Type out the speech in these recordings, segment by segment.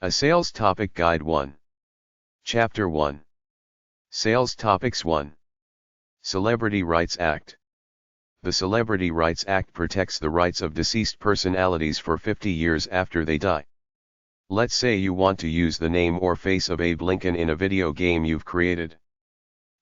A Sales Topic Guide 1. Chapter 1. Sales Topics 1. Celebrity Rights Act. The Celebrity Rights Act protects the rights of deceased personalities for 50 years after they die. Let's say you want to use the name or face of Abe Lincoln in a video game you've created.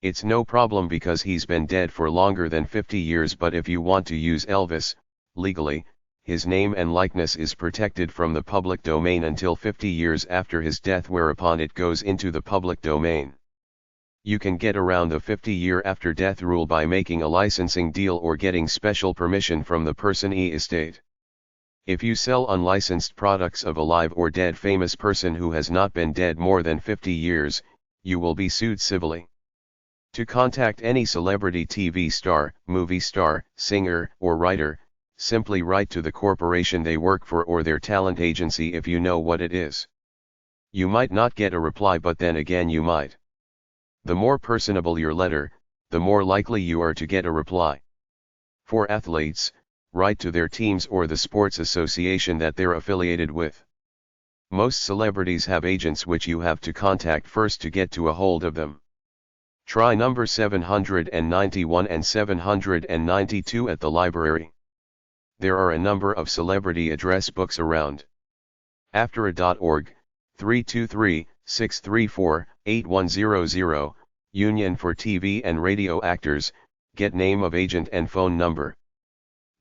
It's no problem because he's been dead for longer than 50 years, but if you want to use Elvis, legally, his name and likeness is protected from the public domain until 50 years after his death, whereupon it goes into the public domain. You can get around the 50-year after death rule by making a licensing deal or getting special permission from the person's estate. If you sell unlicensed products of a live or dead famous person who has not been dead more than 50 years, you will be sued civilly. To contact any celebrity TV star, movie star, singer, or writer, simply write to the corporation they work for or their talent agency if you know what it is. You might not get a reply, but then again you might. The more personable your letter, the more likely you are to get a reply. For athletes, write to their teams or the sports association that they're affiliated with. Most celebrities have agents which you have to contact first to get to a hold of them. Try number 791 and 792 at the library. There are a number of celebrity address books around. Aftera.org, 323-634-8100, Union for TV and Radio Actors, get name of agent and phone number.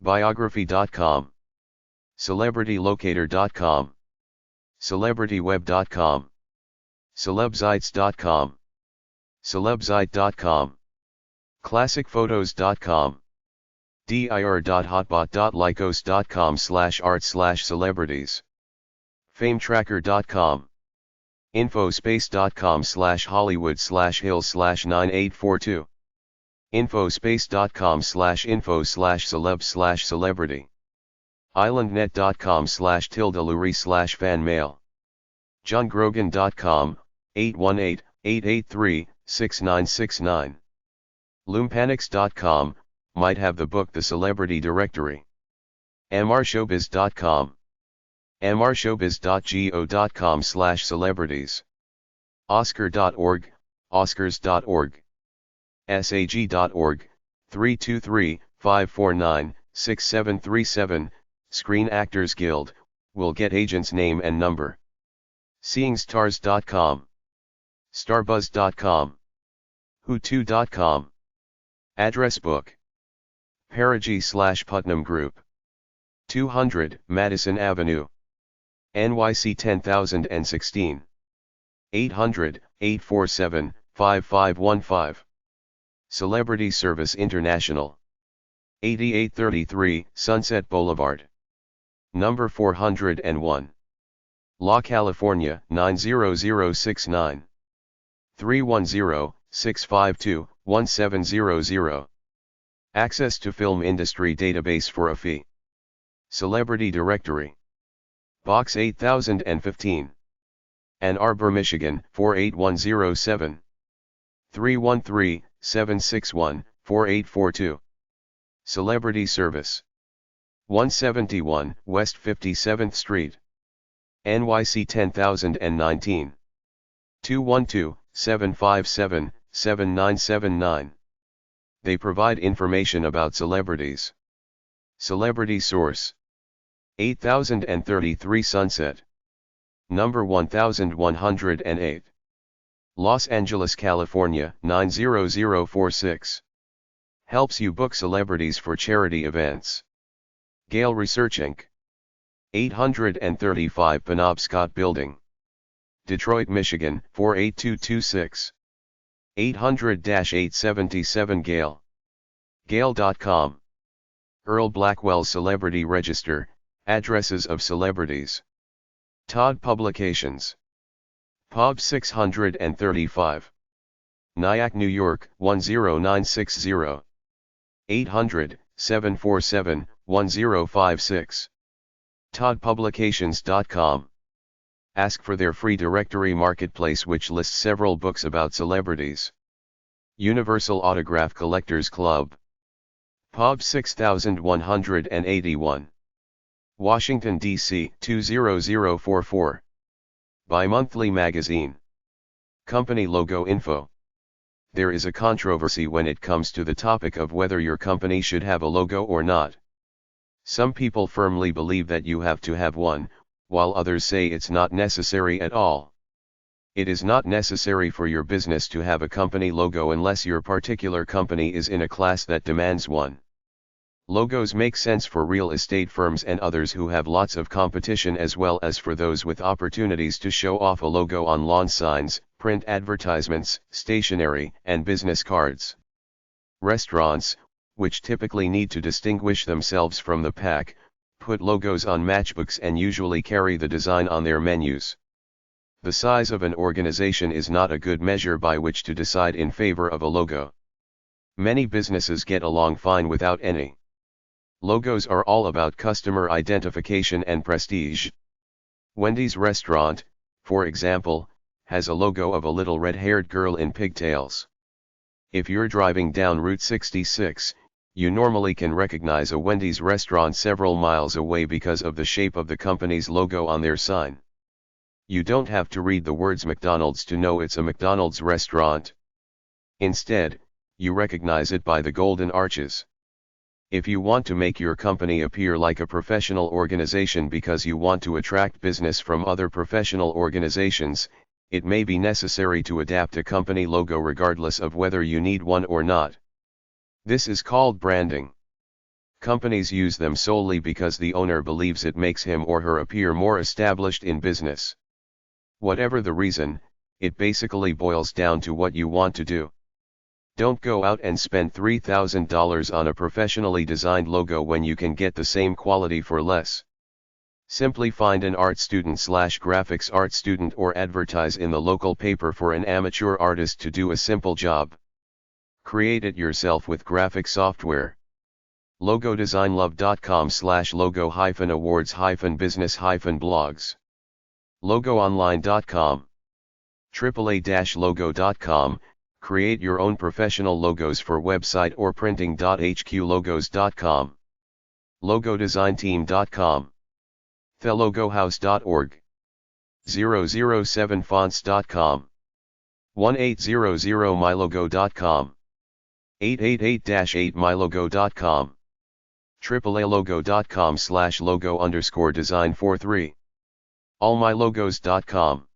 Biography.com, CelebrityLocator.com, CelebrityWeb.com, Celebsites.com, Celebsite.com, ClassicPhotos.com, dir.hotbot.lycos.com/art/celebrities, FameTracker.com, Infospace.com/Hollywood/Hills/9842, Infospace.com/info/celeb/celebrity, IslandNet.com/tildelurie/fanmail, JohnGrogan.com, 818-883-6969, Loompanics.com, might have the book The Celebrity Directory, mrshowbiz.com, mrshowbiz.go.com/celebrities, oscar.org, oscars.org, sag.org, 323-549-6737, Screen Actors Guild, will get agent's name and number, seeingstars.com, starbuzz.com, who2.com, address book, Paragy/Putnam Group, 200 Madison Avenue, NYC 10016, 800-847-5515, Celebrity Service International, 8833 Sunset Boulevard, number 401, La California 90069, 310-652-1700. Access to film industry database for a fee. Celebrity Directory, Box 8015, Ann Arbor, Michigan 48107, 313-761-4842. Celebrity Service, 171 West 57th Street, NYC 10019, 212-757-7979. They provide information about celebrities. Celebrity Source, 8033 Sunset, number 1108, Los Angeles, California 90046. Helps you book celebrities for charity events. Gale Research Inc., 835 Penobscot Building, Detroit, Michigan 48226, 800-877 Gale. Gale.com. Earl Blackwell Celebrity Register, addresses of celebrities. Todd Publications, Pub 635, Nyack, New York 10960, 800-747-1056. toddpublications.com. Ask for their free directory marketplace which lists several books about celebrities. Universal Autograph Collectors Club, Pub 6181, Washington, D.C. 20044. Bi-monthly magazine. Company logo info. There is a controversy when it comes to the topic of whether your company should have a logo or not. Some people firmly believe that you have to have one, while others say it's not necessary at all. It is not necessary for your business to have a company logo unless your particular company is in a class that demands one. Logos make sense for real estate firms and others who have lots of competition, as well as for those with opportunities to show off a logo on lawn signs, print advertisements, stationery, and business cards. Restaurants, which typically need to distinguish themselves from the pack, put logos on matchbooks and usually carry the design on their menus. The size of an organization is not a good measure by which to decide in favor of a logo. Many businesses get along fine without any. Logos are all about customer identification and prestige. Wendy's restaurant, for example, has a logo of a little red-haired girl in pigtails. If you're driving down Route 66, you normally can recognize a Wendy's restaurant several miles away because of the shape of the company's logo on their sign. You don't have to read the words McDonald's to know it's a McDonald's restaurant. Instead, you recognize it by the golden arches. If you want to make your company appear like a professional organization because you want to attract business from other professional organizations, it may be necessary to adapt a company logo regardless of whether you need one or not. This is called branding. Companies use them solely because the owner believes it makes him or her appear more established in business. Whatever the reason, it basically boils down to what you want to do. Don't go out and spend $3,000 on a professionally designed logo when you can get the same quality for less. Simply find an art student/graphics art student or advertise in the local paper for an amateur artist to do a simple job. Create it yourself with graphic software. logodesignlove.com/logo-awards-business-blogs. logoonline.com. AAA-logo.com. Create your own professional logos for website or printing.hq. logos.com. logodesignteam.com. thelogohouse.org. 007fonts.com. 1800mylogo.com. 888-8mylogo.com. AAAlogo.com/logo_design43. allmylogos.com.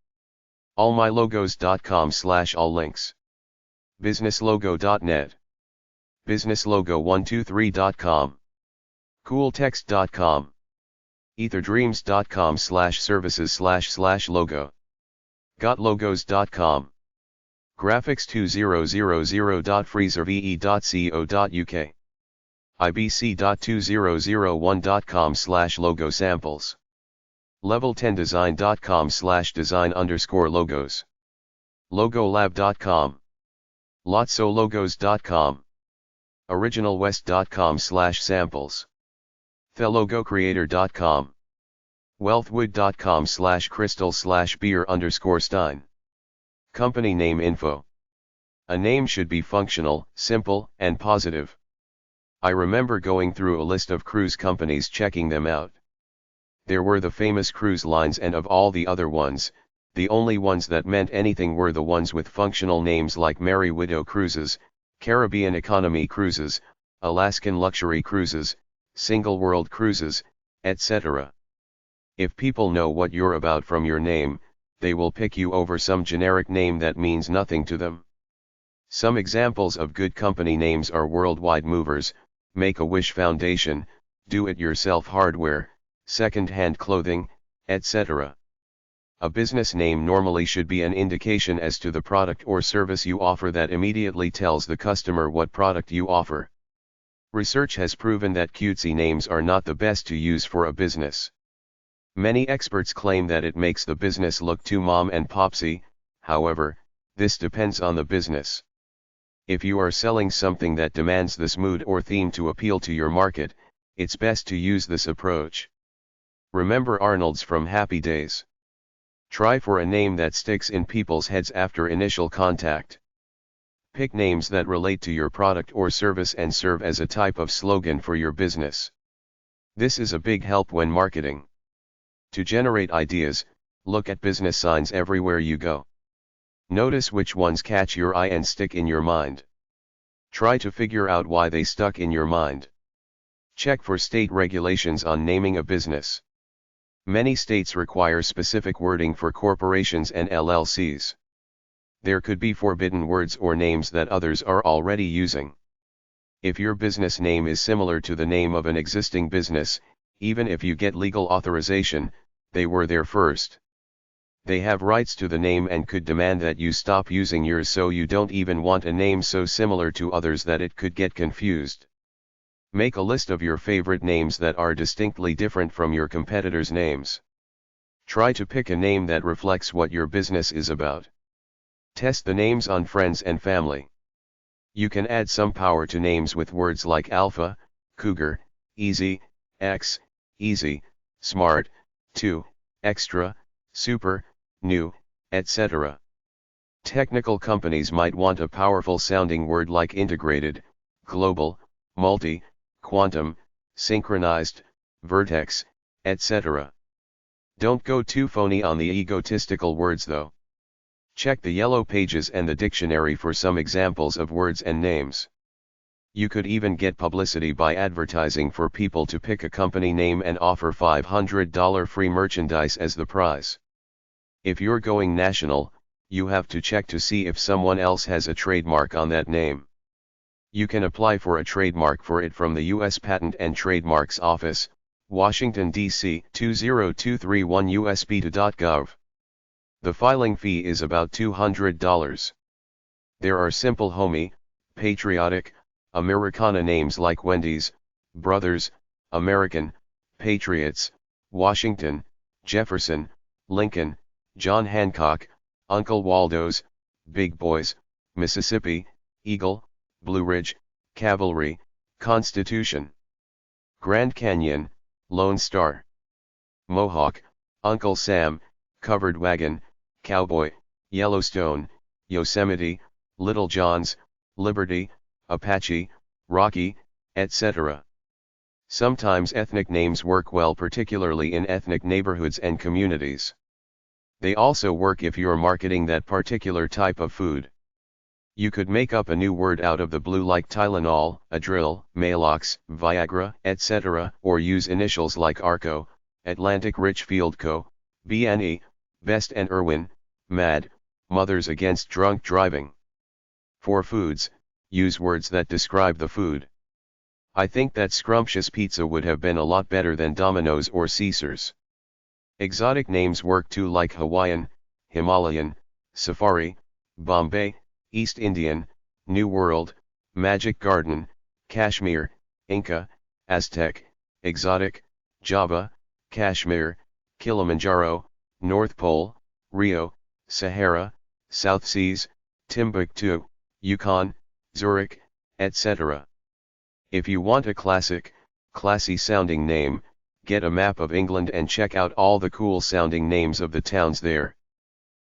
allmylogos.com/alllinks. businesslogo.net. businesslogo123.com. cooltext.com. etherdreams.com/services/logo. gotlogos.com. graphics2000.freezerve.co.uk. ibc.2001.com/logo samples. level10design.com/design_logos. logolab.com. lotsologos.com. originalwest.com/samples. thelogocreator.com. wealthwood.com/crystal/beer_stein. Company name info. A name should be functional, simple, and positive. I remember going through a list of cruise companies, checking them out. There were the famous cruise lines, and of all the other ones, the only ones that meant anything were the ones with functional names like Merry Widow Cruises, Caribbean Economy Cruises, Alaskan Luxury Cruises, Single World Cruises, etc. If people know what you're about from your name, they will pick you over some generic name that means nothing to them. Some examples of good company names are Worldwide Movers, Make-A-Wish Foundation, Do-It-Yourself Hardware, Second-Hand Clothing, etc. A business name normally should be an indication as to the product or service you offer that immediately tells the customer what product you offer. Research has proven that cutesy names are not the best to use for a business. Many experts claim that it makes the business look too mom and popsy. However, this depends on the business. If you are selling something that demands this mood or theme to appeal to your market, it's best to use this approach. Remember Arnold's from Happy Days. Try for a name that sticks in people's heads after initial contact. Pick names that relate to your product or service and serve as a type of slogan for your business. This is a big help when marketing. To generate ideas, Look at business signs everywhere you go. Notice which ones catch your eye and stick in your mind. Try to figure out why they stuck in your mind. Check for state regulations on naming a business. Many states require specific wording for corporations and LLCs. There could be forbidden words or names that others are already using. If your business name is similar to the name of an existing business, even if you get legal authorization, they were there first. They have rights to the name and could demand that you stop using yours, so you don't even want a name so similar to others that it could get confused. Make a list of your favorite names that are distinctly different from your competitors' names. Try to pick a name that reflects what your business is about. Test the names on friends and family. You can add some power to names with words like alpha, cougar, easy, X, easy, smart, 2, extra, super, new, etc. Technical companies might want a powerful sounding word like integrated, global, multi, quantum, synchronized, vertex, etc. Don't go too phony on the egotistical words though. Check the yellow pages and the dictionary for some examples of words and names. You could even get publicity by advertising for people to pick a company name and offer $500 free merchandise as the prize. If you're going national, you have to check to see if someone else has a trademark on that name. You can apply for a trademark for it from the U.S. Patent and Trademarks Office, Washington, D.C. 20231 USPTA.gov. The filing fee is about $200. There are simple homey, patriotic, Americana names like Wendy's, Brothers, American, Patriots, Washington, Jefferson, Lincoln, John Hancock, Uncle Waldo's, Big Boys, Mississippi, Eagle, Blue Ridge, Cavalry, Constitution, Grand Canyon, Lone Star, Mohawk, Uncle Sam, Covered Wagon, Cowboy, Yellowstone, Yosemite, Little John's, Liberty, Apache, Rocky, etc. Sometimes ethnic names work well, particularly in ethnic neighborhoods and communities. They also work if you're marketing that particular type of food. You could make up a new word out of the blue like Tylenol, Adril, Maalox, Viagra, etc., or use initials like ARCO, Atlantic Richfield Co., BNE, Best and Irwin, MAD, Mothers Against Drunk Driving. For foods, use words that describe the food. I think that scrumptious pizza would have been a lot better than Domino's or Caesar's. Exotic names work too, like Hawaiian, Himalayan, Safari, Bombay, East Indian, New World, Magic Garden, Kashmir, Inca, Aztec, Exotic, Java, Kashmir, Kilimanjaro, North Pole, Rio, Sahara, South Seas, Timbuktu, Yukon, Zurich, etc. If you want a classy sounding name, get a map of England and check out all the cool sounding names of the towns there.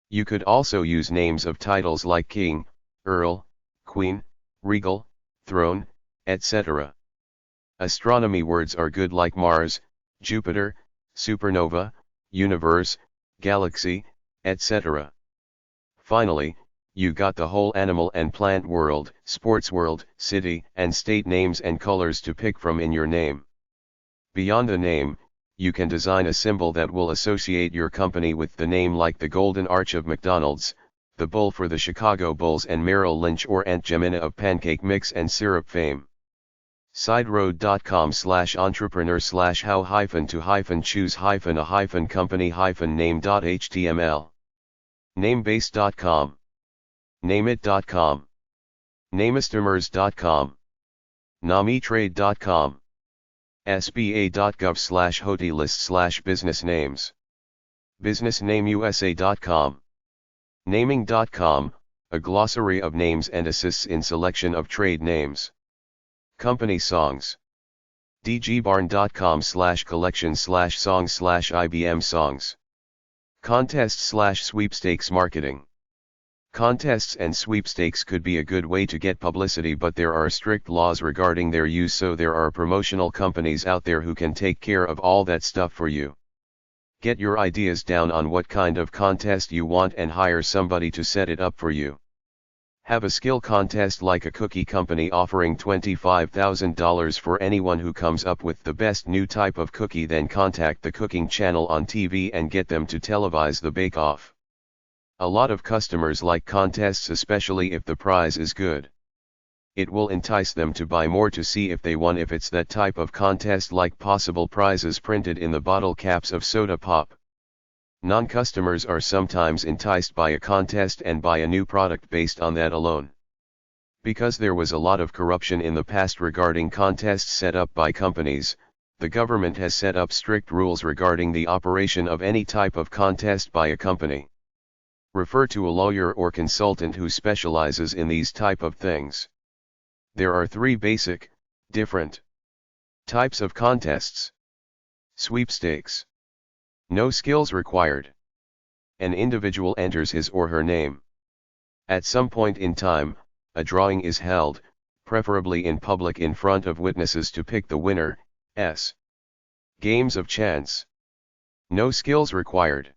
You could also use names of titles like King, Earl, Queen, Regal, Throne, etc. Astronomy words are good, like Mars, Jupiter, Supernova, Universe, Galaxy, etc. Finally, you got the whole animal and plant world, sports world, city and state names and colors to pick from in your name. Beyond the name, you can design a symbol that will associate your company with the name, like the Golden Arch of McDonald's, the bull for the Chicago Bulls, and Merrill Lynch or Aunt Jemima of pancake mix and syrup fame. sideroad.com/entrepreneur/how-to-choose-a-company-name.html. Namebase.com. Nameit.com. Namestomers.com. Namitrade.com. sba.gov/hotelist/business names. businessnameusa.com. Naming.com, a glossary of names and assists in selection of trade names. Company songs. dgbarn.com/collection/songs/IBM songs. Contest/sweepstakes marketing. Contests and sweepstakes could be a good way to get publicity, but there are strict laws regarding their use, so there are promotional companies out there who can take care of all that stuff for you. Get your ideas down on what kind of contest you want and hire somebody to set it up for you. Have a skill contest like a cookie company offering $25,000 for anyone who comes up with the best new type of cookie, then contact the cooking channel on TV and get them to televise the bake-off. A lot of customers like contests, especially if the prize is good. It will entice them to buy more to see if they won if it's that type of contest, like possible prizes printed in the bottle caps of soda pop. Non-customers are sometimes enticed by a contest and buy a new product based on that alone. Because there was a lot of corruption in the past regarding contests set up by companies, the government has set up strict rules regarding the operation of any type of contest by a company. Refer to a lawyer or consultant who specializes in these type of things. There are 3 basic, different types of contests. Sweepstakes. No skills required. An individual enters his or her name. At some point in time, a drawing is held, preferably in public in front of witnesses, to pick the winner. Games of chance. No skills required.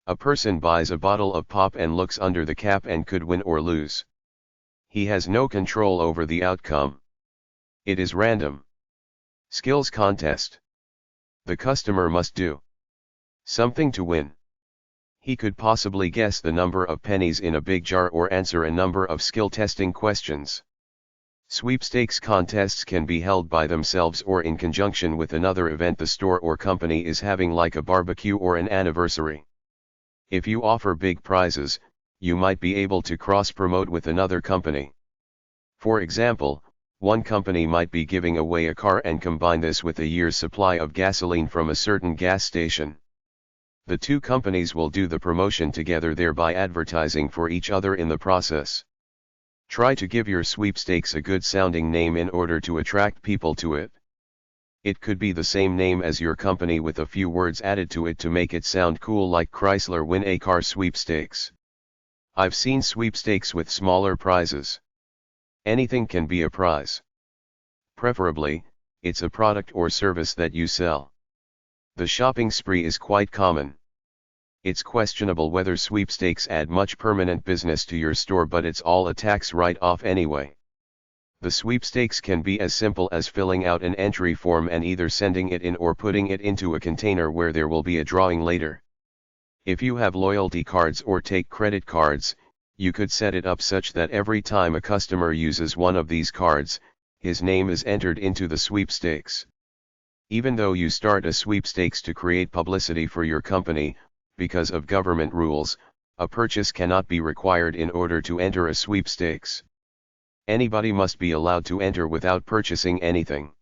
A person buys a bottle of pop and looks under the cap and could win or lose. He has no control over the outcome. It is random. Skills contest. The customer must do something to win. He could possibly guess the number of pennies in a big jar or answer a number of skill testing questions. Sweepstakes contests can be held by themselves or in conjunction with another event the store or company is having, like a barbecue or an anniversary. If you offer big prizes, you might be able to cross-promote with another company. For example, one company might be giving away a car and combine this with a year's supply of gasoline from a certain gas station. The 2 companies will do the promotion together, thereby advertising for each other in the process. Try to give your sweepstakes a good sounding name in order to attract people to it. It could be the same name as your company with a few words added to it to make it sound cool, like Chrysler Win a Car Sweepstakes. I've seen sweepstakes with smaller prizes. Anything can be a prize. Preferably, it's a product or service that you sell. The shopping spree is quite common. It's questionable whether sweepstakes add much permanent business to your store, but it's all a tax write-off anyway. The sweepstakes can be as simple as filling out an entry form and either sending it in or putting it into a container where there will be a drawing later. If you have loyalty cards or take credit cards, you could set it up such that every time a customer uses one of these cards, his name is entered into the sweepstakes. Even though you start a sweepstakes to create publicity for your company, because of government rules, a purchase cannot be required in order to enter a sweepstakes. Anybody must be allowed to enter without purchasing anything.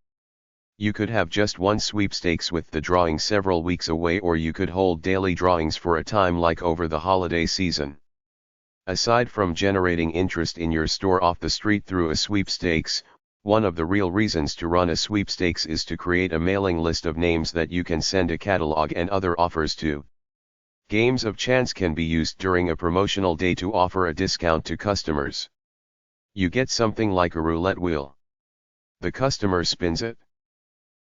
You could have just one sweepstakes with the drawing several weeks away, or you could hold daily drawings for a time, like over the holiday season. Aside from generating interest in your store off the street through a sweepstakes, one of the real reasons to run a sweepstakes is to create a mailing list of names that you can send a catalog and other offers to. Games of chance can be used during a promotional day to offer a discount to customers. You get something like a roulette wheel. The customer spins it.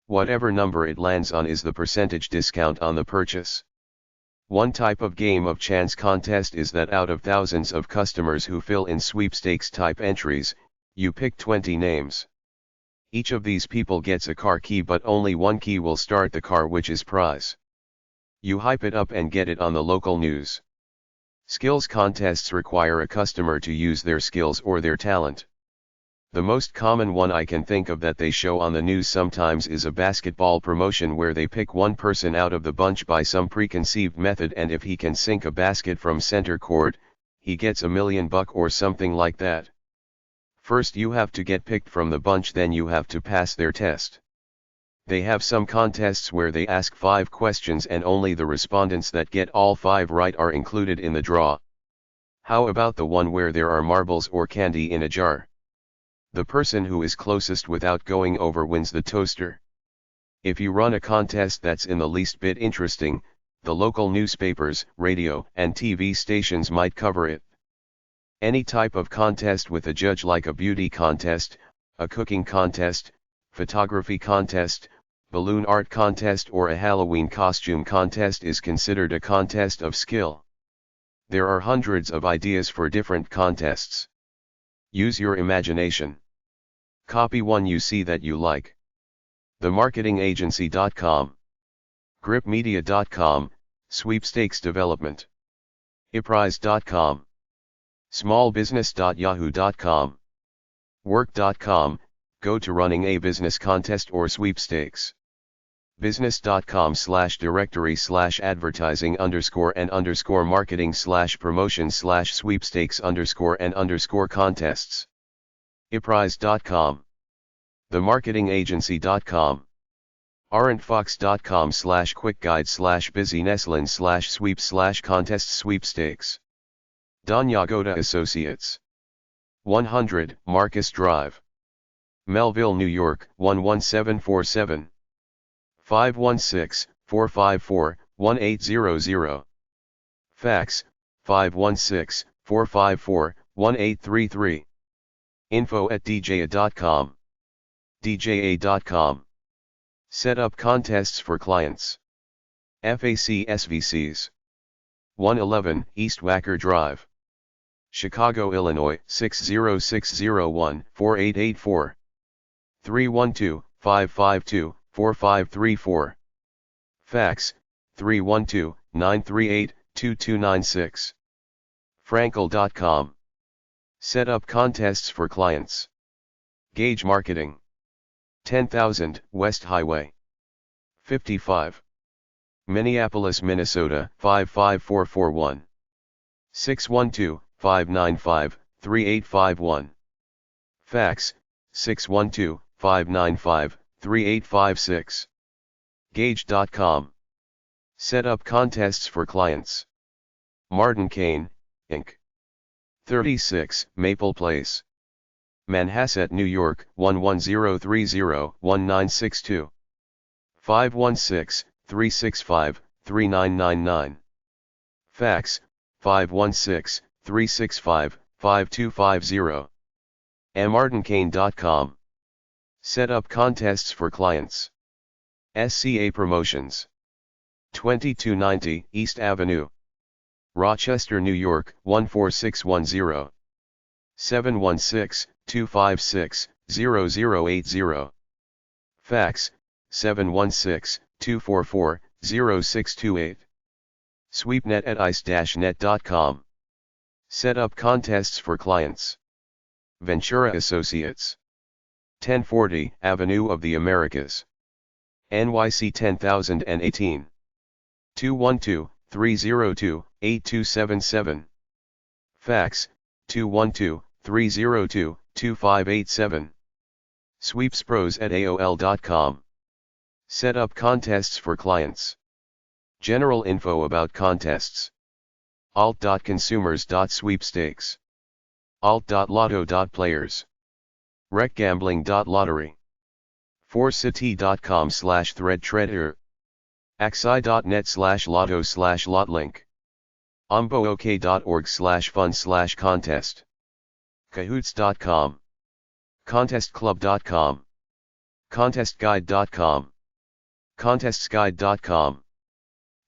Whatever number it lands on is the percentage discount on the purchase. One type of game of chance contest is that out of thousands of customers who fill in sweepstakes type entries, you pick 20 names. Each of these people gets a car key, but only one key will start the car, which is prize. You hype it up and get it on the local news. Skills contests require a customer to use their skills or their talent. The most common one I can think of that they show on the news sometimes is a basketball promotion where they pick one person out of the bunch by some preconceived method, and if he can sink a basket from center court, he gets $1 million or something like that. First you have to get picked from the bunch, then you have to pass their test. They have some contests where they ask 5 questions and only the respondents that get all 5 right are included in the draw. How about the one where there are marbles or candy in a jar? The person who is closest without going over wins the toaster. If you run a contest that's in the least bit interesting, the local newspapers, radio, and TV stations might cover it. Any type of contest with a judge, like a beauty contest, a cooking contest, photography contest, balloon art contest or a Halloween costume contest is considered a contest of skill. There are hundreds of ideas for different contests. Use your imagination. Copy one you see that you like. themarketingagency.com, gripmedia.com, sweepstakes development, eprise.com, smallbusiness.yahoo.com, work.com, go to running a business contest or sweepstakes. business.com/directory/advertising_and/marketing/promotion/sweepstakes_and_contests. eprise.com, themarketingagency.com, arentfox.com/quickguide/busynesland/sweeps/contest-sweepstakes. Don Yagoda Associates. 100 Marcus Drive, Melville, New York 11747. 516-454-1800. Fax, 516-454-1833. info@dja.com. dja.com. Set up contests for clients. FAC SVCs. 111 East Wacker Drive, Chicago, Illinois 60601-4884. 312-552-4534. Fax, 312-938-2296. frankel.com. Set up contests for clients. Gauge Marketing. 10,000 West Highway 55, Minneapolis, Minnesota 55441. 612-595-3851. Fax, 612-595-3856. Gauge.com. Set up contests for clients. Martin Kane, Inc. 36 Maple Place, Manhasset, New York 11030-1962. 516-365-3999. Fax, 516-365-5250. mmartinkane.com. Set up contests for clients. SCA Promotions. 2290 East Avenue, Rochester, New York 14610. 716-256-0080. Fax, 716-244-0628. Sweepnet at ice-net.com. Set up contests for clients. Ventura Associates. 1040 Avenue of the Americas, NYC 10018. 212-302-8277. Fax, 212-302-2587. sweepspros@aol.com. Set up contests for clients. General info about contests. alt.consumers.sweepstakes. alt.lotto.players. recgambling.lottery. forcity.com/threadtreader. axi.net/lotto/lotlink. ombook.org/fun/contest. cahoots.com. contestclub.com. contestguide.com. contestsguide.com.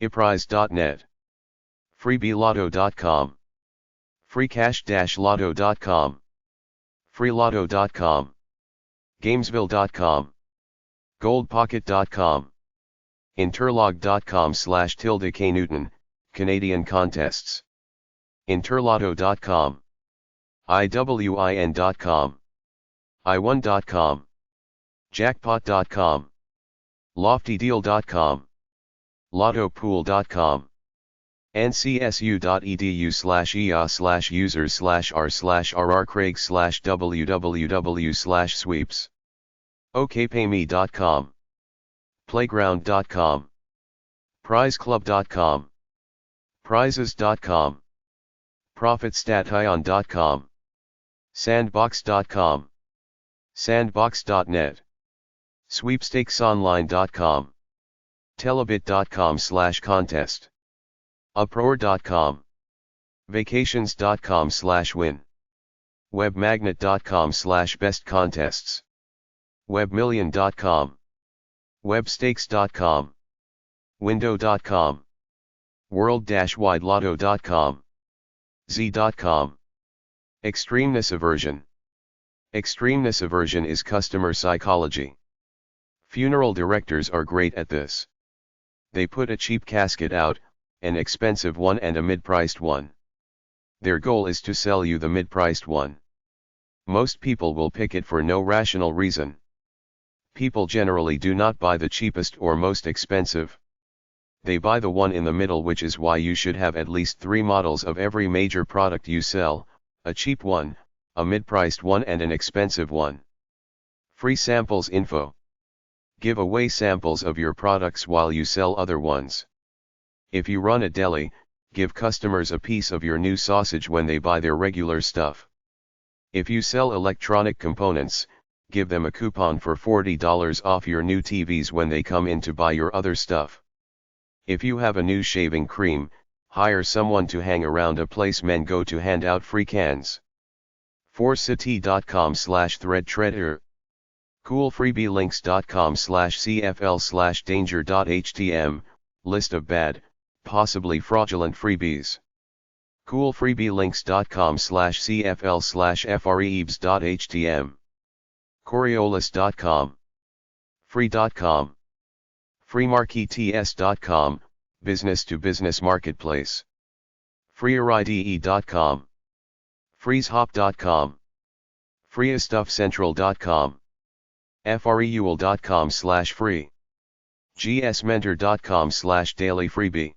eprise.net. freebielotto.com. freecash-lotto.com. freelotto.com. gamesville.com. goldpocket.com. interlog.com/K Newton, Canadian contests. interlotto.com. iwin.com. i1.com. jackpot.com. loftydeal.com. lottopool.com. ncsu.edu/ea/r/craig/www/sweeps. okpayme.com. playground.com. prizeclub.com. prizes.com. profitstation.com. sandbox.com. sandbox.net. sweepstakesonline.com. telebit.com/contest. uproar.com. vacations.com/win. webmagnet.com/best contests. webmillion.com. Webstakes.com, Window.com, World-Wide-Lotto.com, Z.com. Extremeness aversion. Extremeness aversion is customer psychology. Funeral directors are great at this. They put a cheap casket out, an expensive one and a mid-priced one. Their goal is to sell you the mid-priced one. Most people will pick it for no rational reason. People generally do not buy the cheapest or most expensive. They buy the one in the middle, which is why you should have at least 3 models of every major product you sell, a cheap one, a mid-priced one and an expensive one. Free samples info. Give away samples of your products while you sell other ones. If you run a deli, give customers a piece of your new sausage when they buy their regular stuff. If you sell electronic components, give them a coupon for $40 off your new TVs when they come in to buy your other stuff. If you have a new shaving cream, hire someone to hang around a place men go to hand out free cans. forcity.com/threadtreader, coolfreebielinks.com/cfl/danger.htm, list of bad, possibly fraudulent freebies. coolfreebielinks.com/cfl/freebs.htm, coriolis.com, free.com, freemarkets.com, business-to-business marketplace, freeRide.com, freezehop.com, freestuffcentral.com, freuel.com/free, gsmentor.com/dailyfreebie,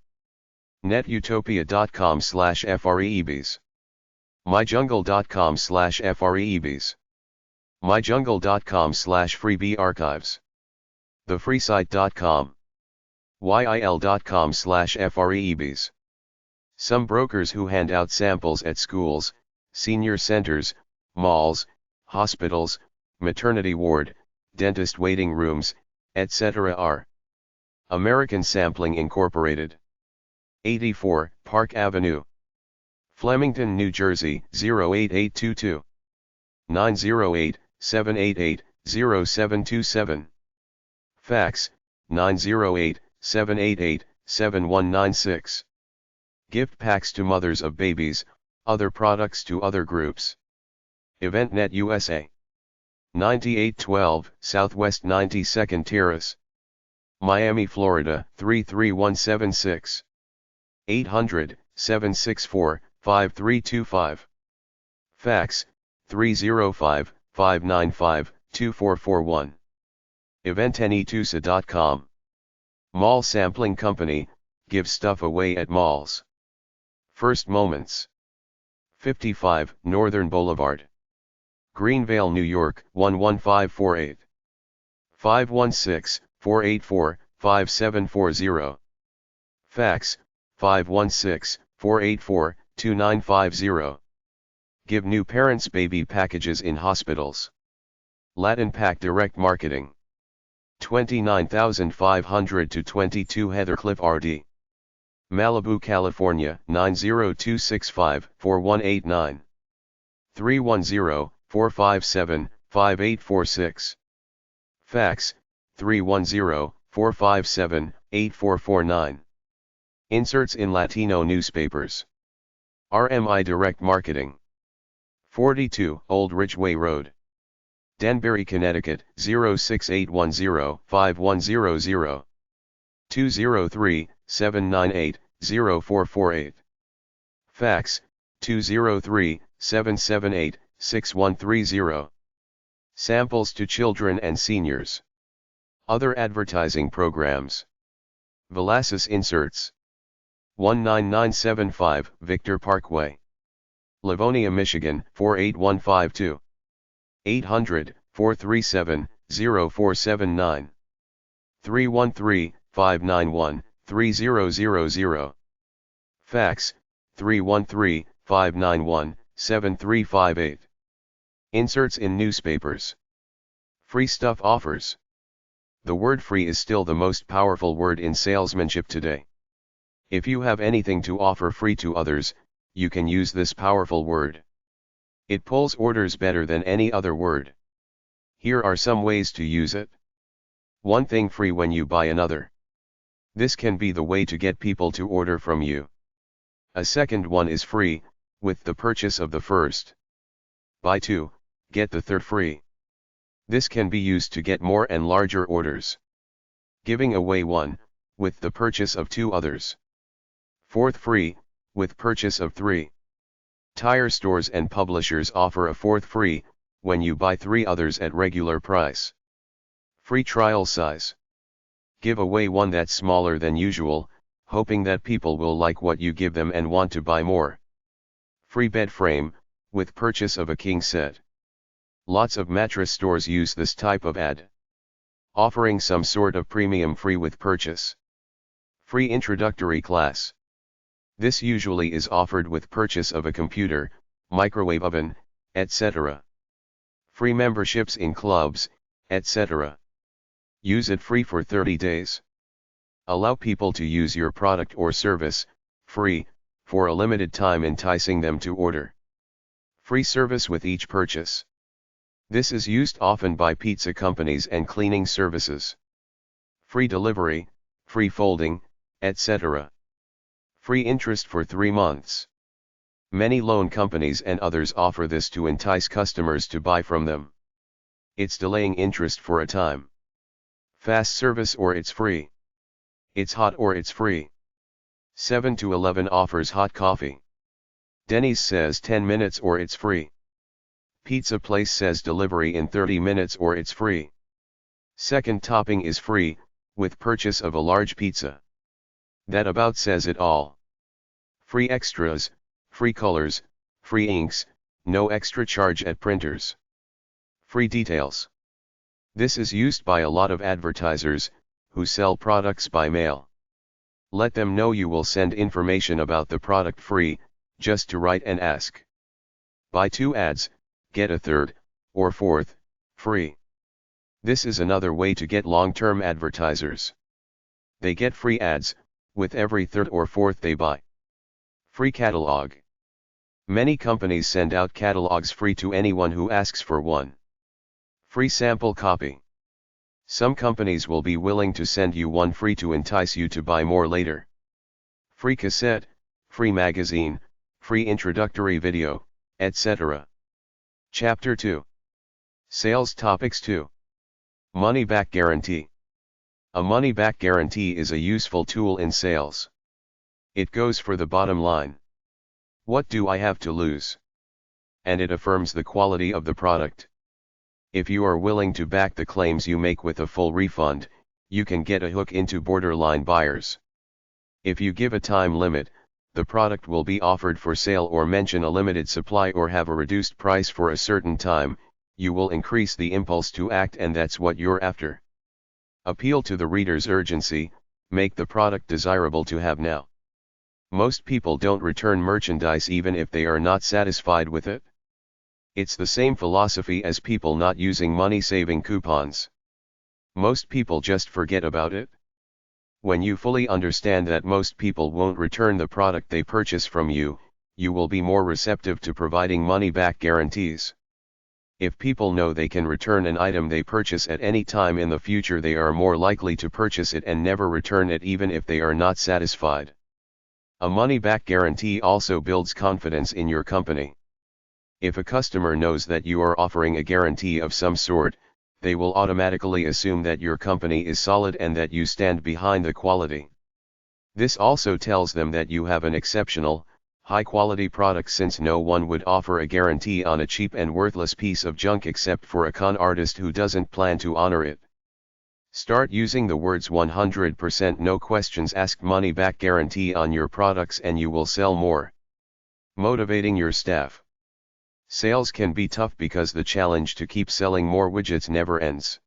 netutopia.com/freebies, myjungle.com/freebies, myjungle.com/freebiearchives, thefreesite.com, yil.com/freebies. Some brokers who hand out samples at schools, senior centers, malls, hospitals, maternity ward, dentist waiting rooms, etc. are American Sampling Incorporated, 84 Park Avenue, Flemington, New Jersey 08822, 908-788-0727, fax 908-788-7196. Gift packs to mothers of babies, other products to other groups. EventNet USA, 9812 Southwest 92nd Terrace, Miami, Florida 33176, 800-764-5325, fax 305-595-2441, eventnetusa.com. Mall Sampling Company, give stuff away at malls. First Moments, 55 Northern Boulevard, Greenvale, New York 11548, 516-484-5740, fax 516-484-2950. Give new parents baby packages in hospitals. Latin Pack Direct Marketing, 29500 to 22 Heathercliff RD, Malibu, California 90265-4189, 310-457-5846, fax 310-457-8449. Inserts in Latino newspapers. RMI Direct Marketing, 42 Old Ridgeway Road, Danbury, Connecticut 06810-5100, 203-798-0448, fax 203-778-6130. Samples to children and seniors. Other advertising programs. Velasas Inserts, 19975 Victor Parkway, Livonia, Michigan 48152, 800-437-0479, 313-591-3000, fax 313-591-7358. Inserts in newspapers. Free stuff offers. The word free is still the most powerful word in salesmanship today. If you have anything to offer free to others, you can use this powerful word. It pulls orders better than any other word. Here are some ways to use it. One thing free when you buy another. This can be the way to get people to order from you. A second one is free, with the purchase of the first. Buy two, get the third free. This can be used to get more and larger orders. Giving away one, with the purchase of two others. Fourth free, with purchase of three. Tire stores and publishers offer a fourth free, when you buy three others at regular price. Free trial size. Give away one that's smaller than usual, hoping that people will like what you give them and want to buy more. Free bed frame, with purchase of a king set. Lots of mattress stores use this type of ad. Offering some sort of premium free with purchase. Free introductory class. This usually is offered with purchase of a computer, microwave oven, etc. Free memberships in clubs, etc. Use it free for 30 days. Allow people to use your product or service, free, for a limited time, enticing them to order. Free service with each purchase. This is used often by pizza companies and cleaning services. Free delivery, free folding, etc. Free interest for 3 months. Many loan companies and others offer this to entice customers to buy from them. It's delaying interest for a time. Fast service or it's free. It's hot or it's free. 7 to 11 offers hot coffee. Denny's says 10 minutes or it's free. Pizza place says delivery in 30 minutes or it's free. Second topping is free, with purchase of a large pizza. That about says it all. Free extras, free colors, free inks, no extra charge at printers. Free details. This is used by a lot of advertisers, who sell products by mail. Let them know you will send information about the product free, just to write and ask. Buy 2 ads, get a third, or fourth, free. This is another way to get long-term advertisers. They get free ads, with every third or fourth they buy. Free catalog. Many companies send out catalogs free to anyone who asks for one. Free sample copy. Some companies will be willing to send you one free to entice you to buy more later. Free cassette, free magazine, free introductory video, etc. Chapter 2. Sales Topics 2. Money-back guarantee. A money-back guarantee is a useful tool in sales. It goes for the bottom line. What do I have to lose? And it affirms the quality of the product. If you are willing to back the claims you make with a full refund, you can get a hook into borderline buyers. If you give a time limit, the product will be offered for sale or mention a limited supply or have a reduced price for a certain time, you will increase the impulse to act, and that's what you're after. Appeal to the reader's urgency, make the product desirable to have now. Most people don't return merchandise even if they are not satisfied with it. It's the same philosophy as people not using money-saving coupons. Most people just forget about it. When you fully understand that most people won't return the product they purchase from you, you will be more receptive to providing money-back guarantees. If people know they can return an item they purchase at any time in the future, they are more likely to purchase it and never return it even if they are not satisfied. A money-back guarantee also builds confidence in your company. If a customer knows that you are offering a guarantee of some sort, they will automatically assume that your company is solid and that you stand behind the quality. This also tells them that you have an exceptional, high-quality product, since no one would offer a guarantee on a cheap and worthless piece of junk except for a con artist who doesn't plan to honor it. Start using the words 100% no questions asked money-back guarantee on your products and you will sell more. Motivating your staff. Sales can be tough because the challenge to keep selling more widgets never ends.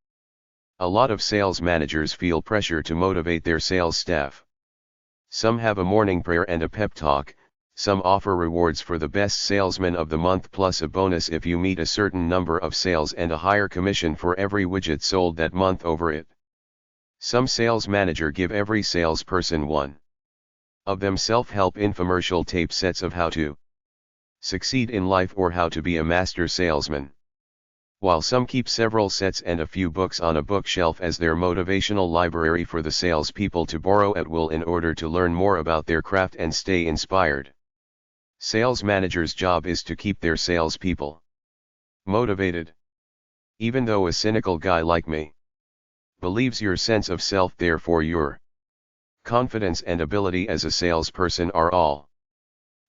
A lot of sales managers feel pressure to motivate their sales staff. Some have a morning prayer and a pep talk, some offer rewards for the best salesman of the month plus a bonus if you meet a certain number of sales and a higher commission for every widget sold that month over it. Some sales manager give every salesperson one of them self-help infomercial tape sets of how to succeed in life or how to be a master salesman. While some keep several sets and a few books on a bookshelf as their motivational library for the salespeople to borrow at will in order to learn more about their craft and stay inspired. Sales managers' job is to keep their salespeople motivated. Even though a cynical guy like me believes your sense of self, therefore your confidence and ability as a salesperson are all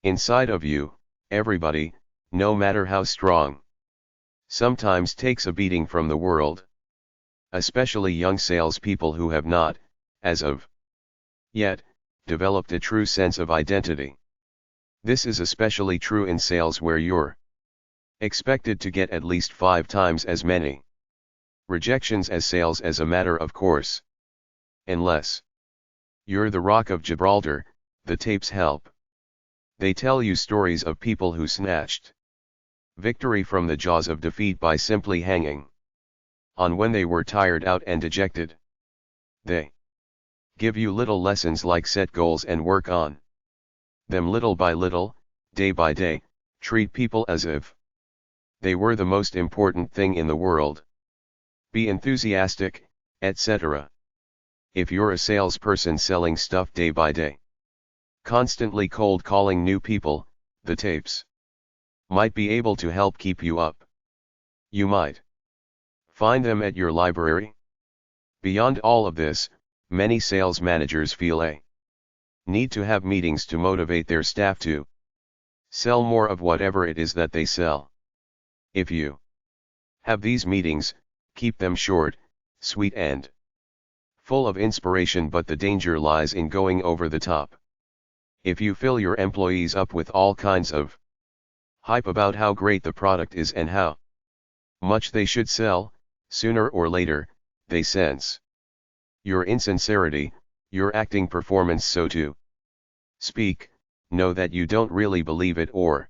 inside of you, everybody, no matter how strong, sometimes takes a beating from the world. Especially young salespeople who have not, as of yet, developed a true sense of identity. This is especially true in sales where you're expected to get at least 5 times as many rejections as sales as a matter of course. Unless you're the Rock of Gibraltar, the tapes help. They tell you stories of people who snatched victory from the jaws of defeat by simply hanging on when they were tired out and dejected. They give you little lessons like set goals and work on them little by little, day by day, treat people as if they were the most important thing in the world. Be enthusiastic, etc. If you're a salesperson selling stuff day by day, constantly cold calling new people, the tapes might be able to help keep you up. You might find them at your library. Beyond all of this, many sales managers feel a need to have meetings to motivate their staff to sell more of whatever it is that they sell. If you have these meetings, keep them short, sweet and full of inspiration, but the danger lies in going over the top. If you fill your employees up with all kinds of hype about how great the product is and how much they should sell, sooner or later, they sense your insincerity, your acting performance, so to speak, know that you don't really believe it or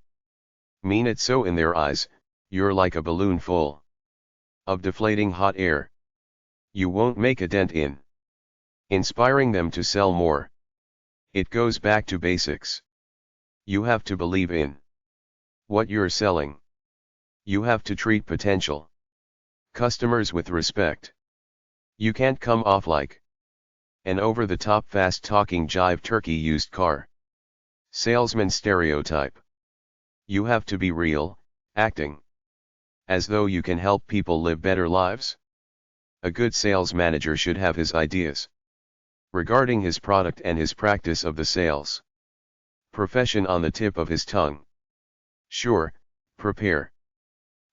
mean it, so in their eyes, you're like a balloon full of deflating hot air. You won't make a dent in inspiring them to sell more. It goes back to basics. You have to believe in what you're selling. You have to treat potential customers with respect. You can't come off like an over-the-top fast-talking jive turkey used car salesman stereotype. You have to be real, acting as though you can help people live better lives. A good sales manager should have his ideas regarding his product and his practice of the sales profession on the tip of his tongue. Sure, prepare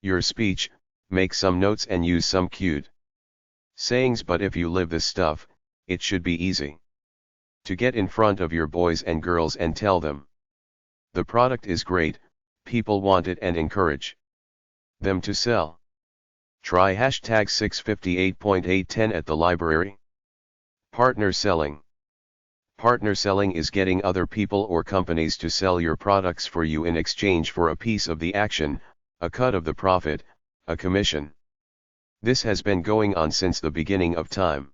your speech, make some notes and use some cute sayings, but if you live this stuff, it should be easy to get in front of your boys and girls and tell them the product is great, people want it, and encourage them to sell. Try hashtag 658.810 at the library. Partner selling. Partner selling is getting other people or companies to sell your products for you in exchange for a piece of the action, a cut of the profit, a commission. This has been going on since the beginning of time.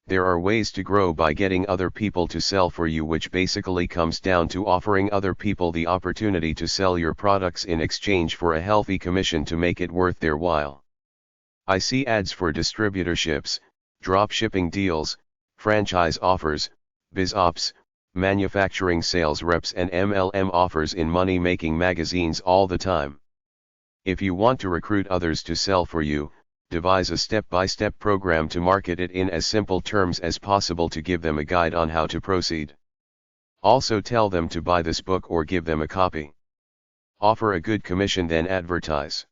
There are ways to grow by getting other people to sell for you, which basically comes down to offering other people the opportunity to sell your products in exchange for a healthy commission to make it worth their while. I see ads for distributorships, drop shipping deals, franchise offers, biz ops, manufacturing sales reps, and MLM offers in money-making magazines all the time. If you want to recruit others to sell for you, devise a step-by-step program to market it in as simple terms as possible to give them a guide on how to proceed. Also tell them to buy this book or give them a copy. Offer a good commission, then advertise.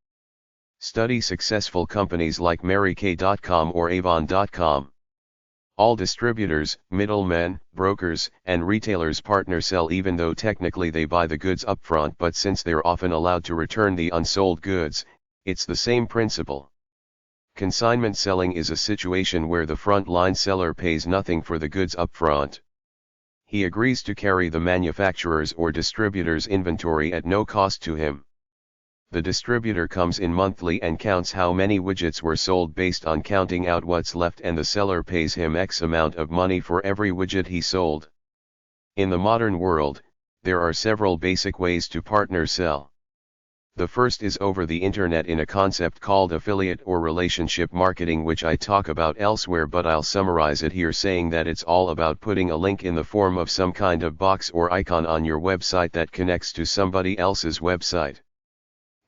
Study successful companies like marykay.com or avon.com. All distributors, middlemen, brokers, and retailers partner sell, even though technically they buy the goods upfront, but since they're often allowed to return the unsold goods, it's the same principle. Consignment selling is a situation where the front-line seller pays nothing for the goods upfront. He agrees to carry the manufacturer's or distributor's inventory at no cost to him. The distributor comes in monthly and counts how many widgets were sold based on counting out what's left, and the seller pays him X amount of money for every widget he sold. In the modern world, there are several basic ways to partner sell. The first is over the internet in a concept called affiliate or relationship marketing, which I talk about elsewhere, but I'll summarize it here saying that it's all about putting a link in the form of some kind of box or icon on your website that connects to somebody else's website.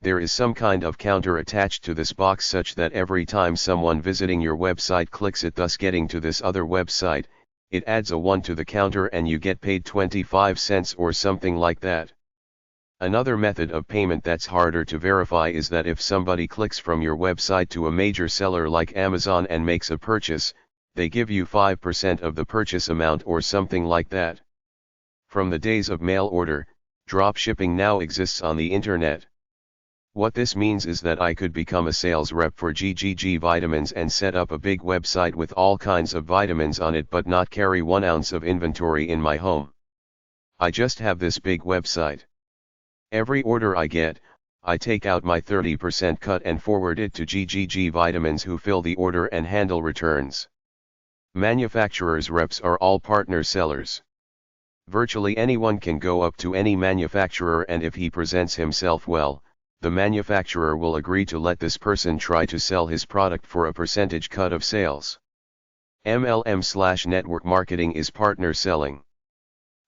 There is some kind of counter attached to this box such that every time someone visiting your website clicks it, thus getting to this other website, it adds a 1 to the counter and you get paid 25 cents or something like that. Another method of payment that's harder to verify is that if somebody clicks from your website to a major seller like Amazon and makes a purchase, they give you 5% of the purchase amount or something like that. From the days of mail order, drop shipping now exists on the internet. What this means is that I could become a sales rep for GGG Vitamins and set up a big website with all kinds of vitamins on it, but not carry 1 ounce of inventory in my home. I just have this big website. Every order I get, I take out my 30% cut and forward it to GGG Vitamins, who fill the order and handle returns. Manufacturers' reps are all partner sellers. Virtually anyone can go up to any manufacturer, and if he presents himself well, the manufacturer will agree to let this person try to sell his product for a percentage cut of sales. MLM/network marketing is partner selling.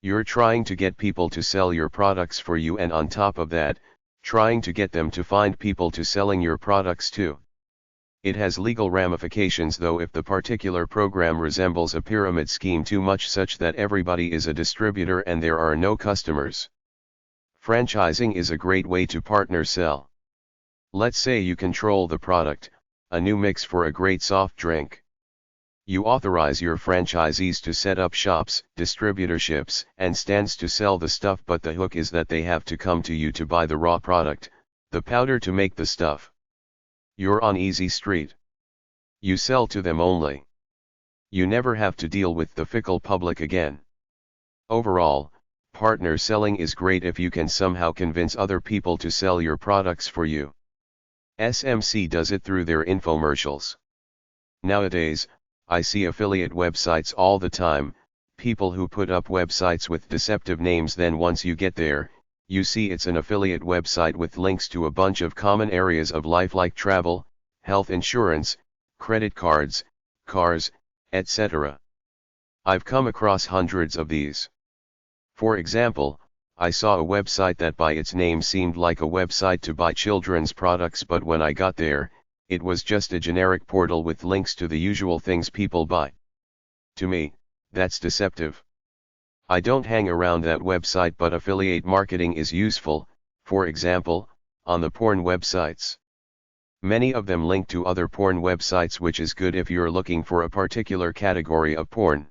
You're trying to get people to sell your products for you, and on top of that, trying to get them to find people to selling your products to. It has legal ramifications though if the particular program resembles a pyramid scheme too much, such that everybody is a distributor and there are no customers. Franchising is a great way to partner sell. Let's say you control the product, a new mix for a great soft drink. You authorize your franchisees to set up shops, distributorships, and stands to sell the stuff, but the hook is that they have to come to you to buy the raw product, the powder to make the stuff. You're on easy street. You sell to them only. You never have to deal with the fickle public again. Overall, partner selling is great if you can somehow convince other people to sell your products for you. SMC does it through their infomercials. Nowadays, I see affiliate websites all the time, people who put up websites with deceptive names, then once you get there, you see it's an affiliate website with links to a bunch of common areas of life like travel, health insurance, credit cards, cars, etc. I've come across hundreds of these. For example, I saw a website that by its name seemed like a website to buy children's products, but when I got there, it was just a generic portal with links to the usual things people buy. To me, that's deceptive. I don't hang around that website, but affiliate marketing is useful, for example, on the porn websites. Many of them link to other porn websites, which is good if you're looking for a particular category of porn.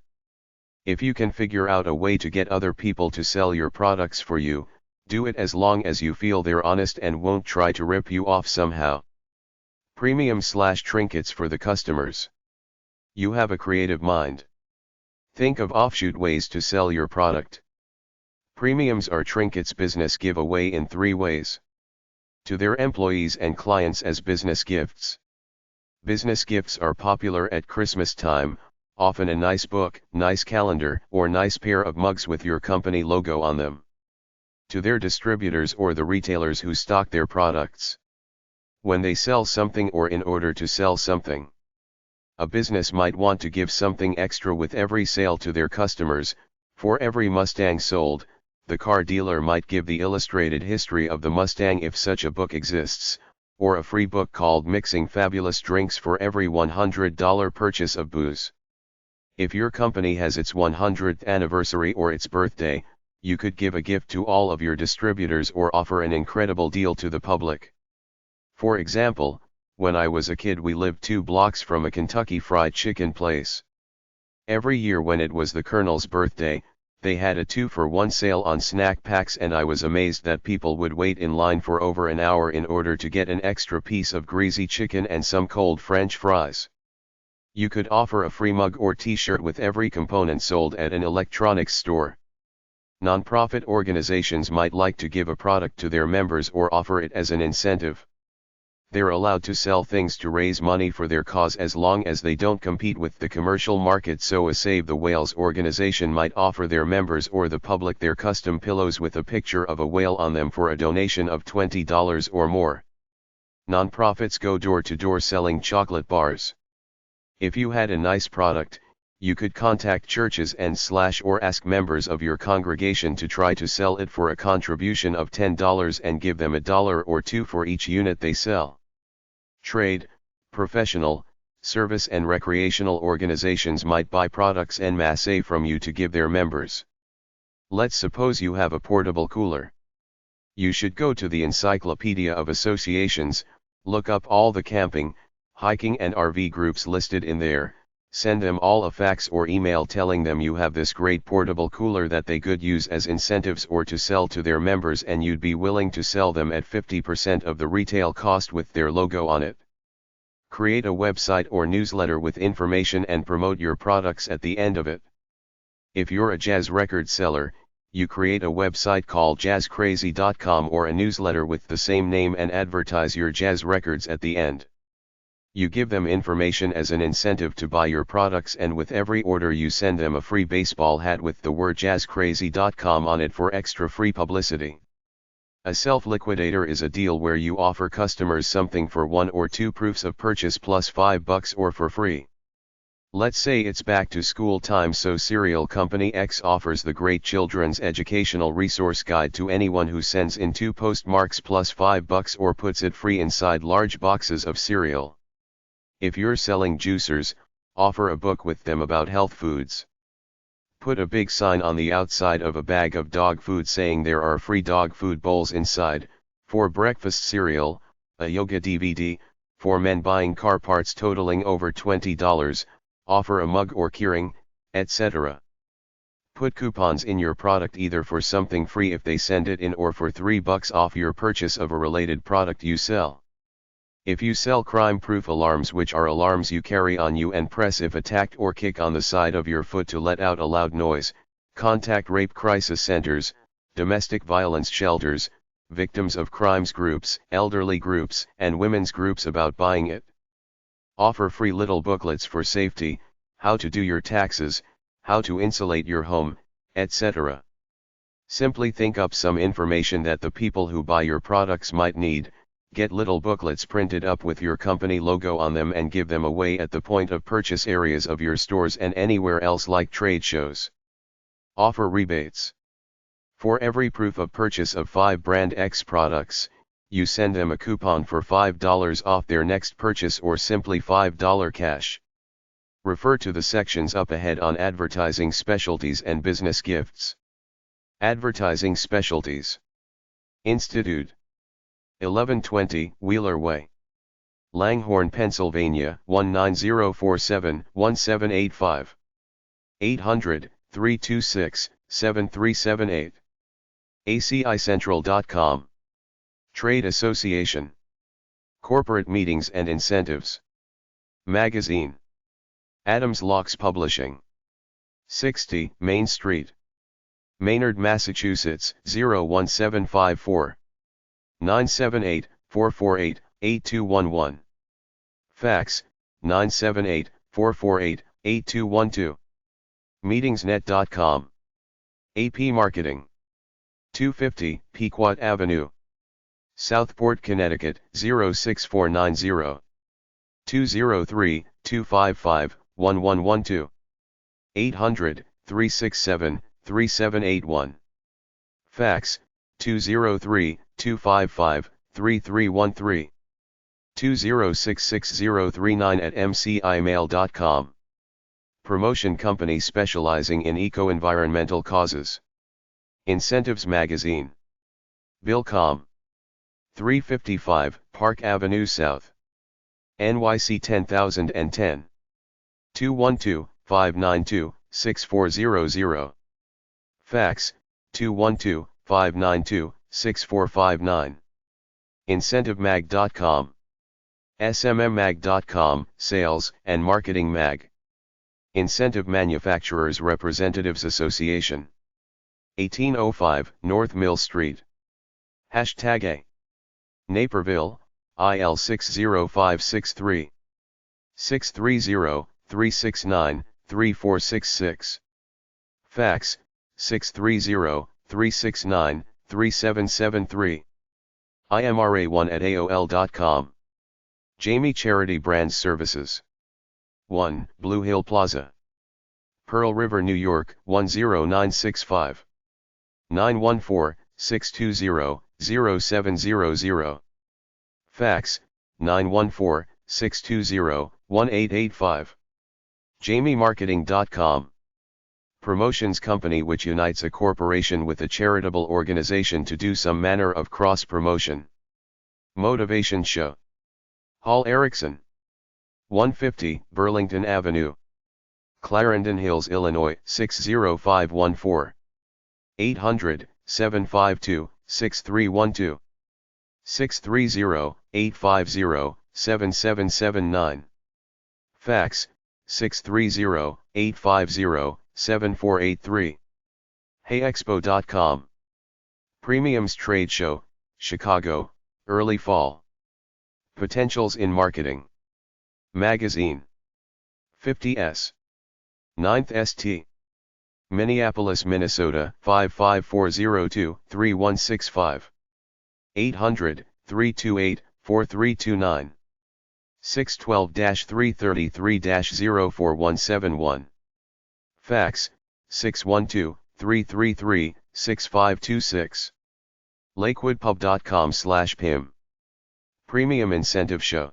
If you can figure out a way to get other people to sell your products for you, do it as long as you feel they're honest and won't try to rip you off somehow. Premium/trinkets for the customers. You have a creative mind. Think of offshoot ways to sell your product. Premiums are trinkets business give away in 3 ways. To their employees and clients as business gifts. Business gifts are popular at Christmas time, often a nice book, nice calendar, or nice pair of mugs with your company logo on them. To their distributors or the retailers who stock their products. When they sell something or in order to sell something. A business might want to give something extra with every sale to their customers. For every Mustang sold, the car dealer might give the illustrated history of the Mustang if such a book exists, or a free book called Mixing Fabulous Drinks for every $100 purchase of booze. If your company has its 100th anniversary or its birthday, you could give a gift to all of your distributors or offer an incredible deal to the public. For example, when I was a kid we lived 2 blocks from a Kentucky Fried Chicken place. Every year when it was the Colonel's birthday, they had a 2-for-1 sale on snack packs, and I was amazed that people would wait in line for over an hour in order to get an extra piece of greasy chicken and some cold French fries. You could offer a free mug or t-shirt with every component sold at an electronics store. Nonprofit organizations might like to give a product to their members or offer it as an incentive. They're allowed to sell things to raise money for their cause as long as they don't compete with the commercial market. So a Save the Whales organization might offer their members or the public their custom pillows with a picture of a whale on them for a donation of $20 or more. Nonprofits go door to door selling chocolate bars. If you had a nice product, you could contact churches and or ask members of your congregation to try to sell it for a contribution of $10 and give them $1 or $2 for each unit they sell. Trade, professional, service and recreational organizations might buy products en masse from you to give their members. Let's suppose you have a portable cooler. You should go to the Encyclopedia of Associations, look up all the camping, hiking and RV groups listed in there, send them all a fax or email telling them you have this great portable cooler that they could use as incentives or to sell to their members, and you'd be willing to sell them at 50% of the retail cost with their logo on it. Create a website or newsletter with information and promote your products at the end of it. If you're a jazz record seller, you create a website called jazzcrazy.com or a newsletter with the same name and advertise your jazz records at the end. You give them information as an incentive to buy your products, and with every order you send them a free baseball hat with the word jazzcrazy.com on it for extra free publicity. A self-liquidator is a deal where you offer customers something for 1 or 2 proofs of purchase plus $5 or for free. Let's say it's back to school time, so cereal company X offers the great children's educational resource guide to anyone who sends in 2 postmarks plus $5 or puts it free inside large boxes of cereal. If you're selling juicers, offer a book with them about health foods. Put a big sign on the outside of a bag of dog food saying there are free dog food bowls inside, for breakfast cereal, a yoga DVD, for men buying car parts totaling over $20, offer a mug or keyring, etc. Put coupons in your product either for something free if they send it in or for $3 off your purchase of a related product you sell. If you sell crime-proof alarms, which are alarms you carry on you and press if attacked, or kick on the side of your foot to let out a loud noise, contact rape crisis centers, domestic violence shelters, victims of crimes groups, elderly groups, and women's groups about buying it. Offer free little booklets for safety, how to do your taxes, how to insulate your home, etc. Simply think up some information that the people who buy your products might need. Get little booklets printed up with your company logo on them and give them away at the point of purchase areas of your stores and anywhere else like trade shows. Offer rebates. For every proof of purchase of 5 brand X products, you send them a coupon for $5 off their next purchase or simply $5 cash. Refer to the sections up ahead on advertising specialties and business gifts. Advertising specialties. Institute. 1120 Wheeler Way, Langhorne, Pennsylvania 19047-1785. 800-326-7378. ACICentral.com. Trade Association. Corporate Meetings and Incentives. Magazine. Adams Locks Publishing. 60 Main Street, Maynard, Massachusetts 01754. 978-448-8211. Fax, 978-448-8212. Meetingsnet.com. AP Marketing. 250 Pequot Avenue, Southport, Connecticut 06490. 203-255-1112. 800-367-3781. Fax, 203-255-3313. 2066039@mcimail.com. Promotion company specializing in eco-environmental causes. Incentives Magazine. Billcom. 355 Park Avenue South, NYC 10010. 212-592-6400. Fax, 212-592-6459. IncentiveMag.com. SMMMag.com, Sales and Marketing Mag. Incentive Manufacturers Representatives Association. 1805 North Mill Street. #A. Naperville, IL 60563. 630-369-3466. Fax, 630-369-3773. imra1@aol.com. Jamie Charity Brands Services. 1, Blue Hill Plaza, Pearl River, New York, 10965. 914-620-0700. Fax, 914-620-1885. JamieMarketing.com. Promotions company which unites a corporation with a charitable organization to do some manner of cross-promotion. Motivation show. Hall Erickson. 150 Burlington Avenue, Clarendon Hills, Illinois, 60514. 800-752-6312. 630-850-7779. Fax, 630-850-7483. HeyExpo.com. Premiums Trade Show, Chicago, early fall. Potentials in Marketing Magazine. 50S. 9th St. Minneapolis, Minnesota, 55402-3165. 800-328-4329. 612-333-04171. Fax, 612-333-6526. LakewoodPub.com/PIM. Premium Incentive Show.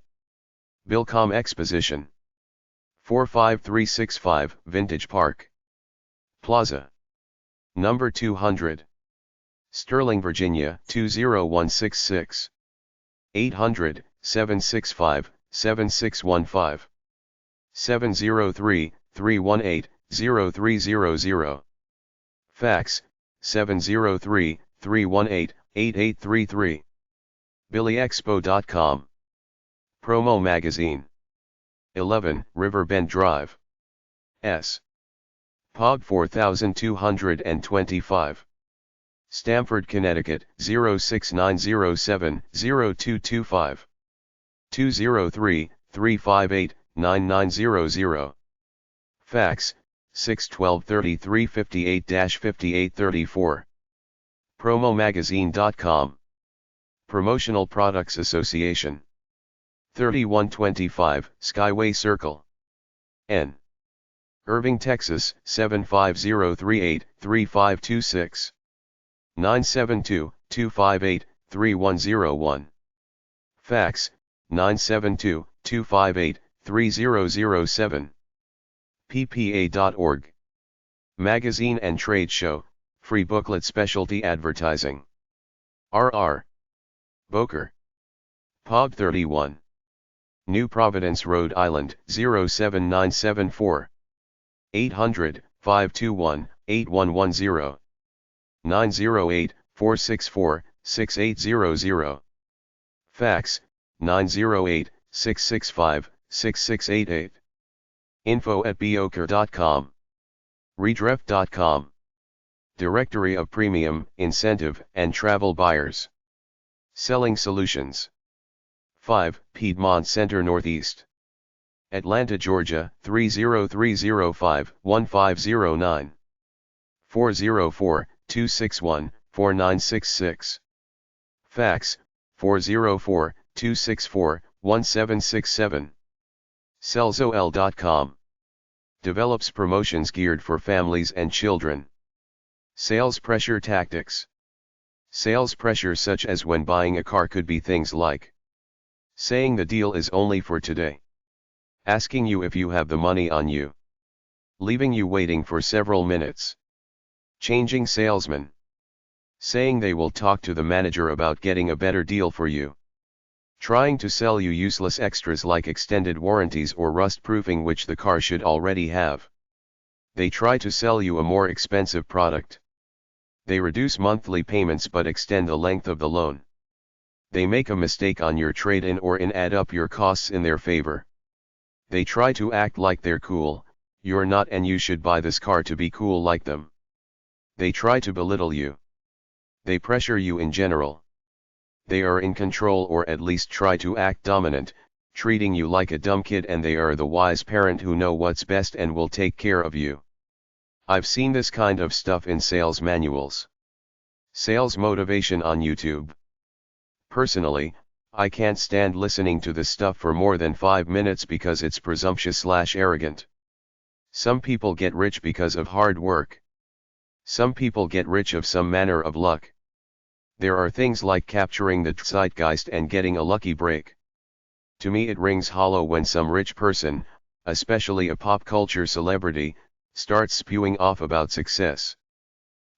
Billcom Exposition. 45365 Vintage Park Plaza. Number 200. Sterling, Virginia, 20166. 800-765-7615. 703-318-0300. Fax, 703-318-8833. BillyExpo.com. Promo Magazine. 11 Riverbend Drive, S. Pog 4225. Stamford, Connecticut, 06907-0225. 203-358-9900. Fax, 612-3358-5834. PromoMagazine.com. Promotional Products Association. 3125 Skyway Circle, N. Irving, Texas, 75038-3526. 972-258-3101. Fax, 972-258-3007. ppa.org. Magazine and Trade Show, Free Booklet Specialty Advertising. R.R. Boker. Pog 31. New Providence, Rhode Island, 07974. 800-521-8110. 908-464-6800. Fax, 908-665-6688. info@boker.com. Redref.com. Directory of Premium, Incentive, and Travel Buyers. Selling Solutions. 5 Piedmont Center Northeast, Atlanta, Georgia, 30305-1509. 404-261-4966. Fax, 404-264-1767. Sellsol.com. Develops promotions geared for families and children. Sales pressure tactics. Sales pressure such as when buying a car could be things like saying the deal is only for today, asking you if you have the money on you, leaving you waiting for several minutes, changing salesmen, saying they will talk to the manager about getting a better deal for you, trying to sell you useless extras like extended warranties or rust proofing which the car should already have. They try to sell you a more expensive product. They reduce monthly payments but extend the length of the loan. They make a mistake on your trade-in or add up your costs in their favor. They try to act like they're cool, you're not, and you should buy this car to be cool like them. They try to belittle you. They pressure you in general. They are in control or at least try to act dominant, treating you like a dumb kid, and they are the wise parent who know what's best and will take care of you. I've seen this kind of stuff in sales manuals. Sales motivation on YouTube. Personally, I can't stand listening to this stuff for more than 5 minutes because it's presumptuous/arrogant. Some people get rich because of hard work. Some people get rich of some manner of luck. There are things like capturing the zeitgeist and getting a lucky break. To me it rings hollow when some rich person, especially a pop culture celebrity, starts spewing off about success.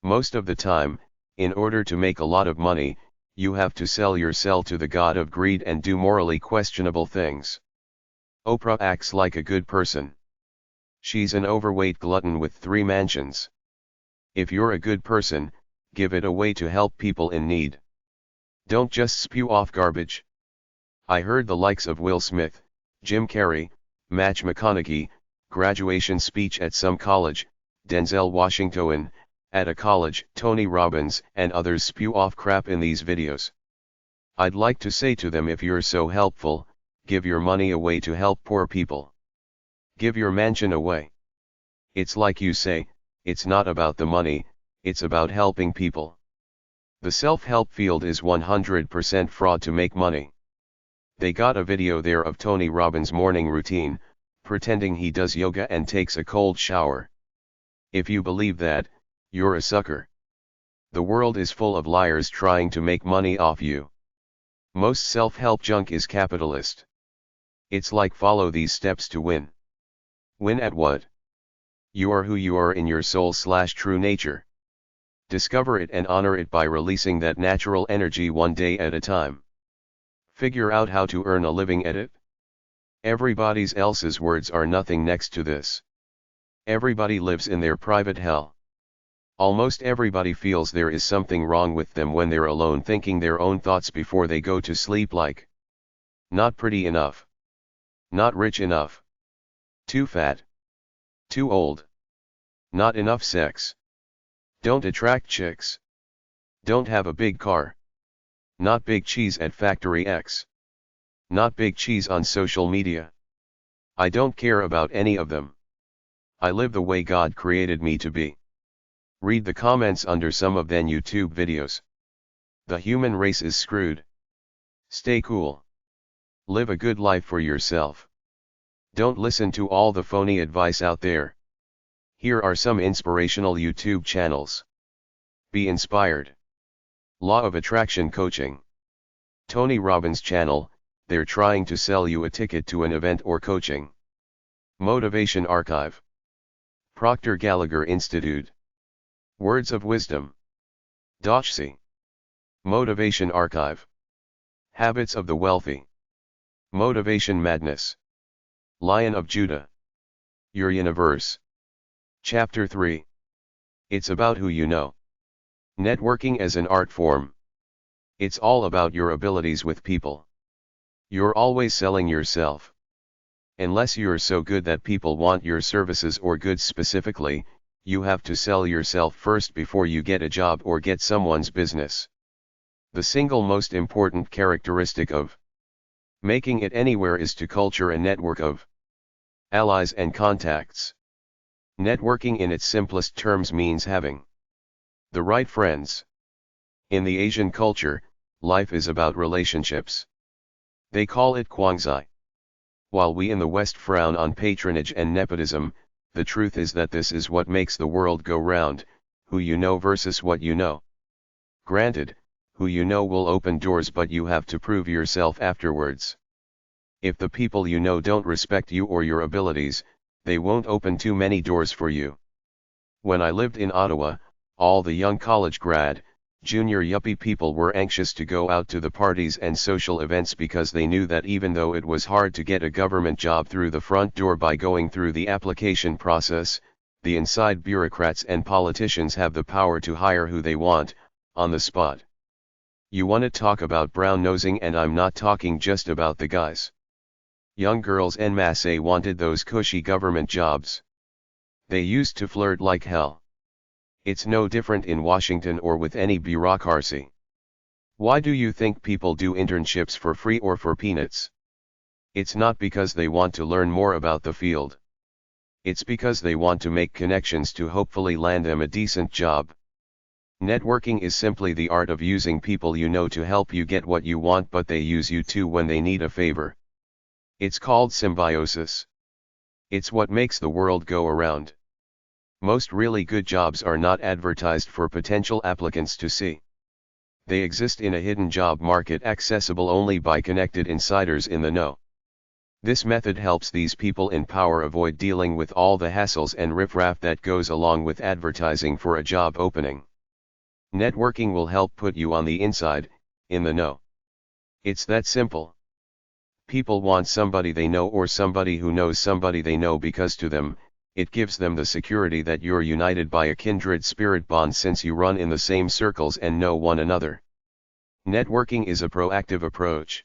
Most of the time, in order to make a lot of money, you have to sell yourself to the god of greed and do morally questionable things. Oprah acts like a good person. She's an overweight glutton with 3 mansions. If you're a good person, give it away to help people in need. Don't just spew off garbage. I heard the likes of Will Smith, Jim Carrey, Matthew McConaughey, graduation speech at some college, Denzel Washington, at a college, Tony Robbins and others spew off crap in these videos. I'd like to say to them, if you're so helpful, give your money away to help poor people. Give your mansion away. It's like you say, it's not about the money, it's about helping people. The self-help field is 100% fraud to make money. They got a video there of Tony Robbins' morning routine, pretending he does yoga and takes a cold shower. If you believe that, you're a sucker. The world is full of liars trying to make money off you. Most self-help junk is capitalist. It's like follow these steps to win. Win at what? You are who you are in your soul/true nature. Discover it and honor it by releasing that natural energy one day at a time. Figure out how to earn a living at it. Everybody else's words are nothing next to this. Everybody lives in their private hell. Almost everybody feels there is something wrong with them when they're alone thinking their own thoughts before they go to sleep, like, not pretty enough, not rich enough, too fat, too old, not enough sex, don't attract chicks, don't have a big car, not big cheese at Factory X, not big cheese on social media. I don't care about any of them. I live the way God created me to be. Read the comments under some of them YouTube videos. The human race is screwed. Stay cool. Live a good life for yourself. Don't listen to all the phony advice out there. Here are some inspirational YouTube channels. Be inspired. Law of Attraction Coaching. Tony Robbins channel, they're trying to sell you a ticket to an event or coaching. Motivation Archive. Proctor Gallagher Institute. Words of Wisdom. Doshsi. Motivation Archive. Habits of the Wealthy. Motivation Madness. Lion of Judah. Your Universe. Chapter 3. It's about who you know. Networking as an art form. It's all about your abilities with people. You're always selling yourself. Unless you're so good that people want your services or goods specifically, you have to sell yourself first before you get a job or get someone's business. The single most important characteristic of making it anywhere is to culture a network of allies and contacts. Networking in its simplest terms means having the right friends. In the Asian culture, life is about relationships. They call it kwangzai. While we in the West frown on patronage and nepotism, the truth is that this is what makes the world go round, who you know versus what you know. Granted, who you know will open doors, but you have to prove yourself afterwards. If the people you know don't respect you or your abilities, they won't open too many doors for you. When I lived in Ottawa, all the young college grad, junior yuppie people were anxious to go out to the parties and social events because they knew that even though it was hard to get a government job through the front door by going through the application process, the inside bureaucrats and politicians have the power to hire who they want, on the spot. You want to talk about brown-nosing, and I'm not talking just about the guys. Young girls en masse wanted those cushy government jobs. They used to flirt like hell. It's no different in Washington or with any bureaucracy. Why do you think people do internships for free or for peanuts? It's not because they want to learn more about the field. It's because they want to make connections to hopefully land them a decent job. Networking is simply the art of using people you know to help you get what you want, but they use you too when they need a favor. It's called symbiosis. It's what makes the world go around. Most really good jobs are not advertised for potential applicants to see. They exist in a hidden job market accessible only by connected insiders in the know. This method helps these people in power avoid dealing with all the hassles and riffraff that goes along with advertising for a job opening. Networking will help put you on the inside, in the know. It's that simple. People want somebody they know or somebody who knows somebody they know because to them, it gives them the security that you're united by a kindred spirit bond since you run in the same circles and know one another. Networking is a proactive approach.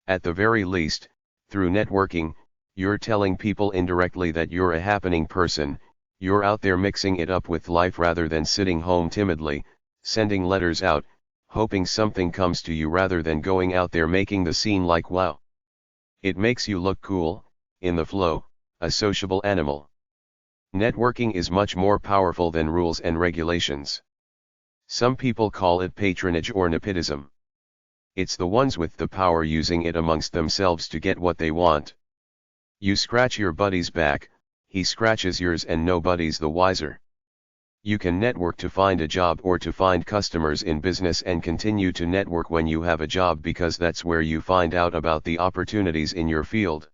At the very least, through networking, you're telling people indirectly that you're a happening person, you're out there mixing it up with life rather than sitting home timidly, sending letters out, hoping something comes to you rather than going out there making the scene like wow. It makes you look cool, in the flow, a sociable animal. Networking is much more powerful than rules and regulations. Some people call it patronage or nepotism. It's the ones with the power using it amongst themselves to get what they want. You scratch your buddy's back, he scratches yours and nobody's the wiser. You can network to find a job or to find customers in business and continue to network when you have a job because that's where you find out about the opportunities in your field.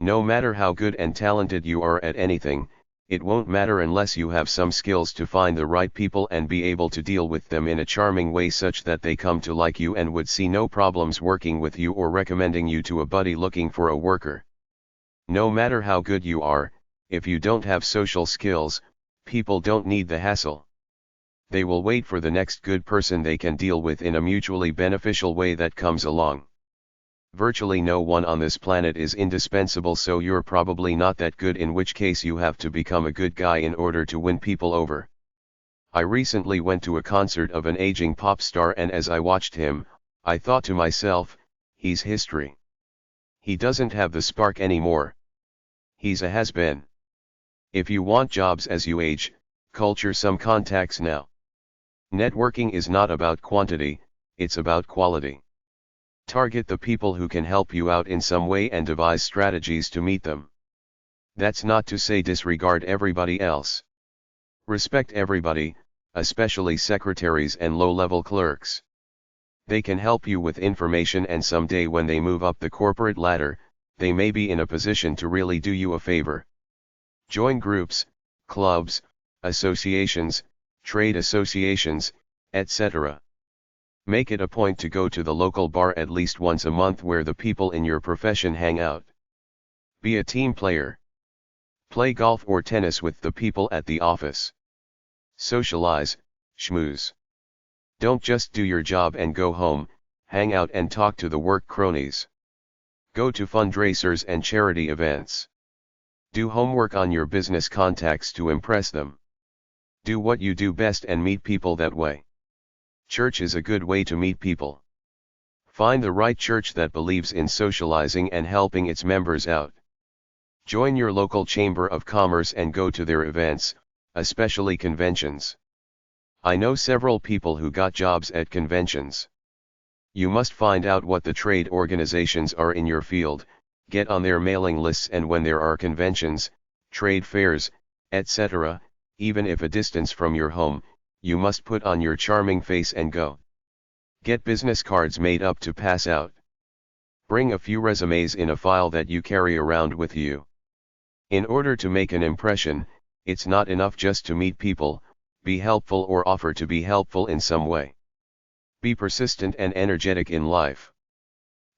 No matter how good and talented you are at anything, it won't matter unless you have some skills to find the right people and be able to deal with them in a charming way such that they come to like you and would see no problems working with you or recommending you to a buddy looking for a worker. No matter how good you are, if you don't have social skills, people don't need the hassle. They will wait for the next good person they can deal with in a mutually beneficial way that comes along. Virtually no one on this planet is indispensable, so you're probably not that good, in which case you have to become a good guy in order to win people over. I recently went to a concert of an aging pop star, and as I watched him, I thought to myself, he's history. He doesn't have the spark anymore. He's a has-been. If you want jobs as you age, culture some contacts now. Networking is not about quantity, it's about quality. Target the people who can help you out in some way and devise strategies to meet them. That's not to say disregard everybody else. Respect everybody, especially secretaries and low-level clerks. They can help you with information, and someday when they move up the corporate ladder, they may be in a position to really do you a favor. Join groups, clubs, associations, trade associations, etc. Make it a point to go to the local bar at least once a month where the people in your profession hang out. Be a team player. Play golf or tennis with the people at the office. Socialize, schmooze. Don't just do your job and go home, hang out and talk to the work cronies. Go to fundraisers and charity events. Do homework on your business contacts to impress them. Do what you do best and meet people that way. Church is a good way to meet people. Find the right church that believes in socializing and helping its members out. Join your local chamber of commerce and go to their events, especially conventions. I know several people who got jobs at conventions. You must find out what the trade organizations are in your field, get on their mailing lists, and when there are conventions, trade fairs, etc., even if a distance from your home, you must put on your charming face and go. Get business cards made up to pass out. Bring a few resumes in a file that you carry around with you. In order to make an impression, it's not enough just to meet people, be helpful or offer to be helpful in some way. Be persistent and energetic in life.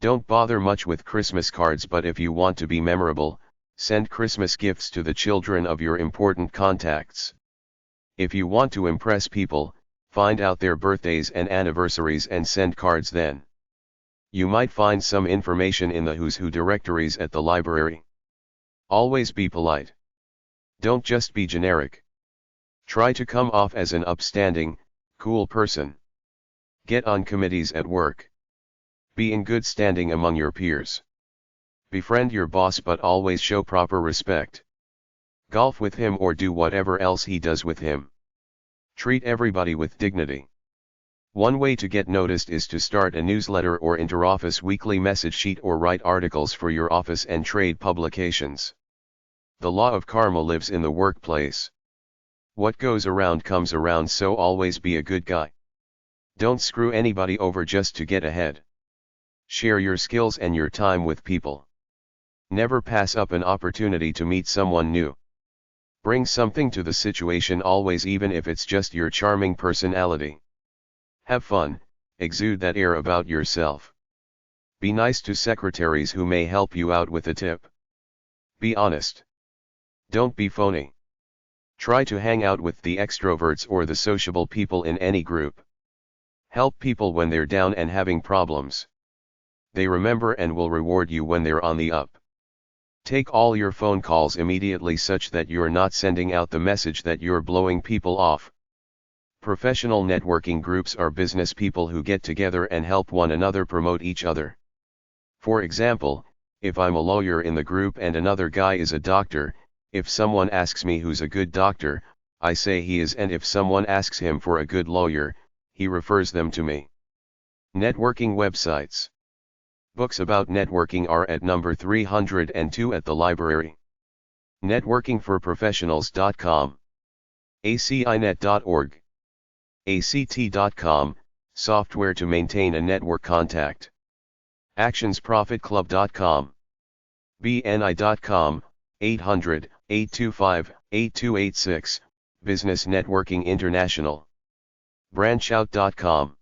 Don't bother much with Christmas cards, but if you want to be memorable, send Christmas gifts to the children of your important contacts. If you want to impress people, find out their birthdays and anniversaries and send cards then. You might find some information in the Who's Who directories at the library. Always be polite. Don't just be generic. Try to come off as an upstanding, cool person. Get on committees at work. Be in good standing among your peers. Befriend your boss but always show proper respect. Golf with him or do whatever else he does with him. Treat everybody with dignity. One way to get noticed is to start a newsletter or inter-office weekly message sheet or write articles for your office and trade publications. The law of karma lives in the workplace. What goes around comes around, so always be a good guy. Don't screw anybody over just to get ahead. Share your skills and your time with people. Never pass up an opportunity to meet someone new. Bring something to the situation always, even if it's just your charming personality. Have fun, exude that air about yourself. Be nice to secretaries who may help you out with a tip. Be honest. Don't be phony. Try to hang out with the extroverts or the sociable people in any group. Help people when they're down and having problems. They remember and will reward you when they're on the up. Take all your phone calls immediately such that you're not sending out the message that you're blowing people off. Professional networking groups are business people who get together and help one another promote each other. For example, if I'm a lawyer in the group and another guy is a doctor, if someone asks me who's a good doctor, I say he is, and if someone asks him for a good lawyer, he refers them to me. Networking websites. Books about networking are at number 302 at the library. Networkingforprofessionals.com, acinet.org, act.com, software to maintain a network contact. actionsprofitclub.com, bni.com, 800-825-8286, Business Networking International. branchout.com,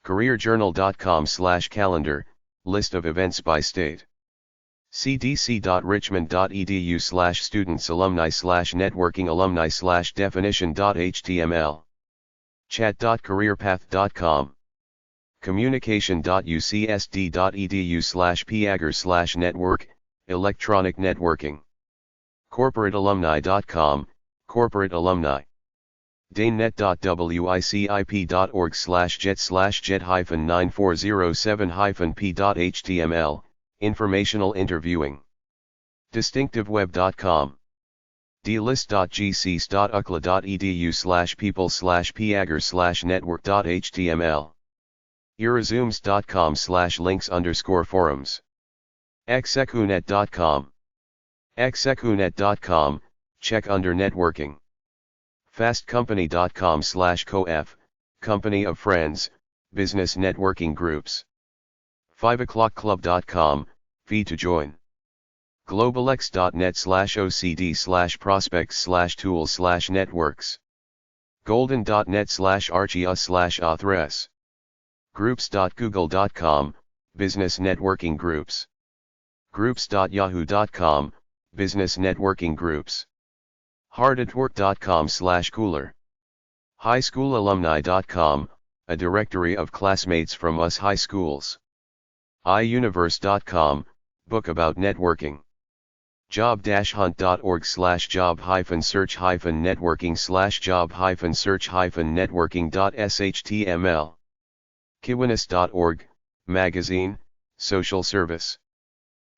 careerjournal.com/calendar, list of events by state. cdc.richmond.edu/students-alumni/networking-alumni/definition.html. chat.careerpath.com. communication.ucsd.edu/piagger/network, electronic networking. corporatealumni.com, corporate alumni. danenet.wicip.org/jet/jet-9407-p.html, informational interviewing. distinctiveweb.com. dlist.gc.ucla.edu/people/piagger/network.html. irresumes.com/links_forums. execunet.com. execunet.com, check under networking. fastcompany.com/cof, company of friends, business networking groups. 5o'clockclub.com, fee to join. globalx.net/ocd/prospects/tools/networks. golden.net/archius/authres. groups.google.com, business networking groups. groups.yahoo.com, business networking groups. hardatwork.com/cooler. highschoolalumni.com, a directory of classmates from US high schools. iuniverse.com, book about networking. job-hunt.org/job-search-networking/job-search-networking.html. kiwanis.org, magazine, social service.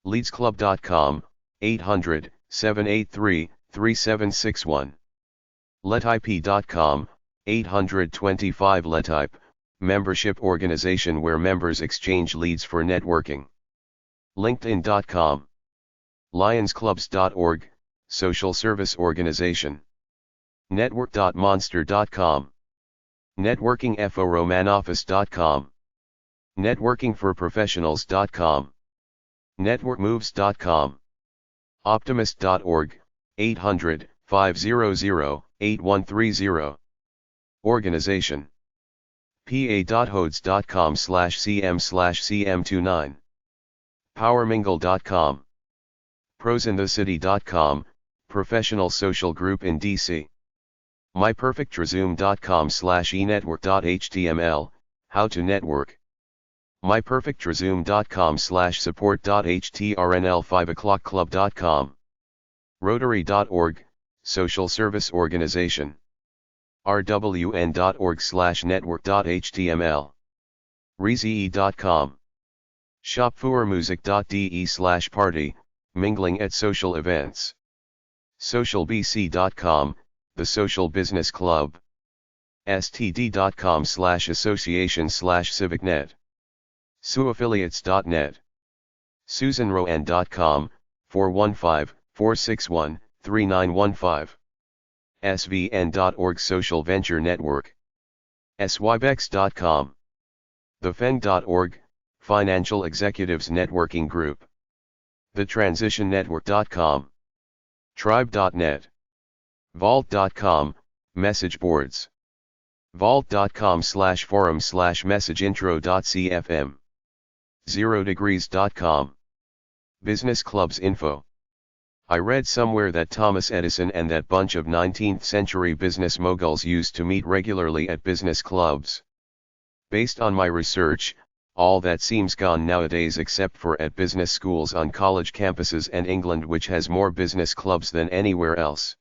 leadsclub.com, 800-783-3761. letip.com, 825-letip, membership organization where members exchange leads for networking. linkedin.com. lionsclubs.org, social service organization. network.monster.com. networkingforromanoffice.com. networkingforprofessionals.com. networkmoves.com. optimist.org, 800-500-8130. Organization. pa.hodes.com/cm/cm29. powermingle.com. prosinthecity.com, professional social group in DC. myperfectresume.com/enetwork.html, how to network. myperfectresume.com/support.html. 5o'clockclub.com. rotary.org, social service organization. rwn.org/network.html. Reeze.com. Shopvoermusic.de/party, mingling at social events. Socialbc.com, the Social Business Club. std.com/association/civicnet. Suaffiliates.net. SusanRowan.com, 415-461-3915. svn.org Social Venture Network. sybex.com. thefeng.org, Financial Executives Networking Group. thetransitionnetwork.com. tribe.net. vault.com, message boards. vault.com/forum/messageintro.cfm. 0degrees.com. Business Clubs Info. I read somewhere that Thomas Edison and that bunch of 19th century business moguls used to meet regularly at business clubs. Based on my research, all that seems gone nowadays except for at business schools on college campuses and England, which has more business clubs than anywhere else.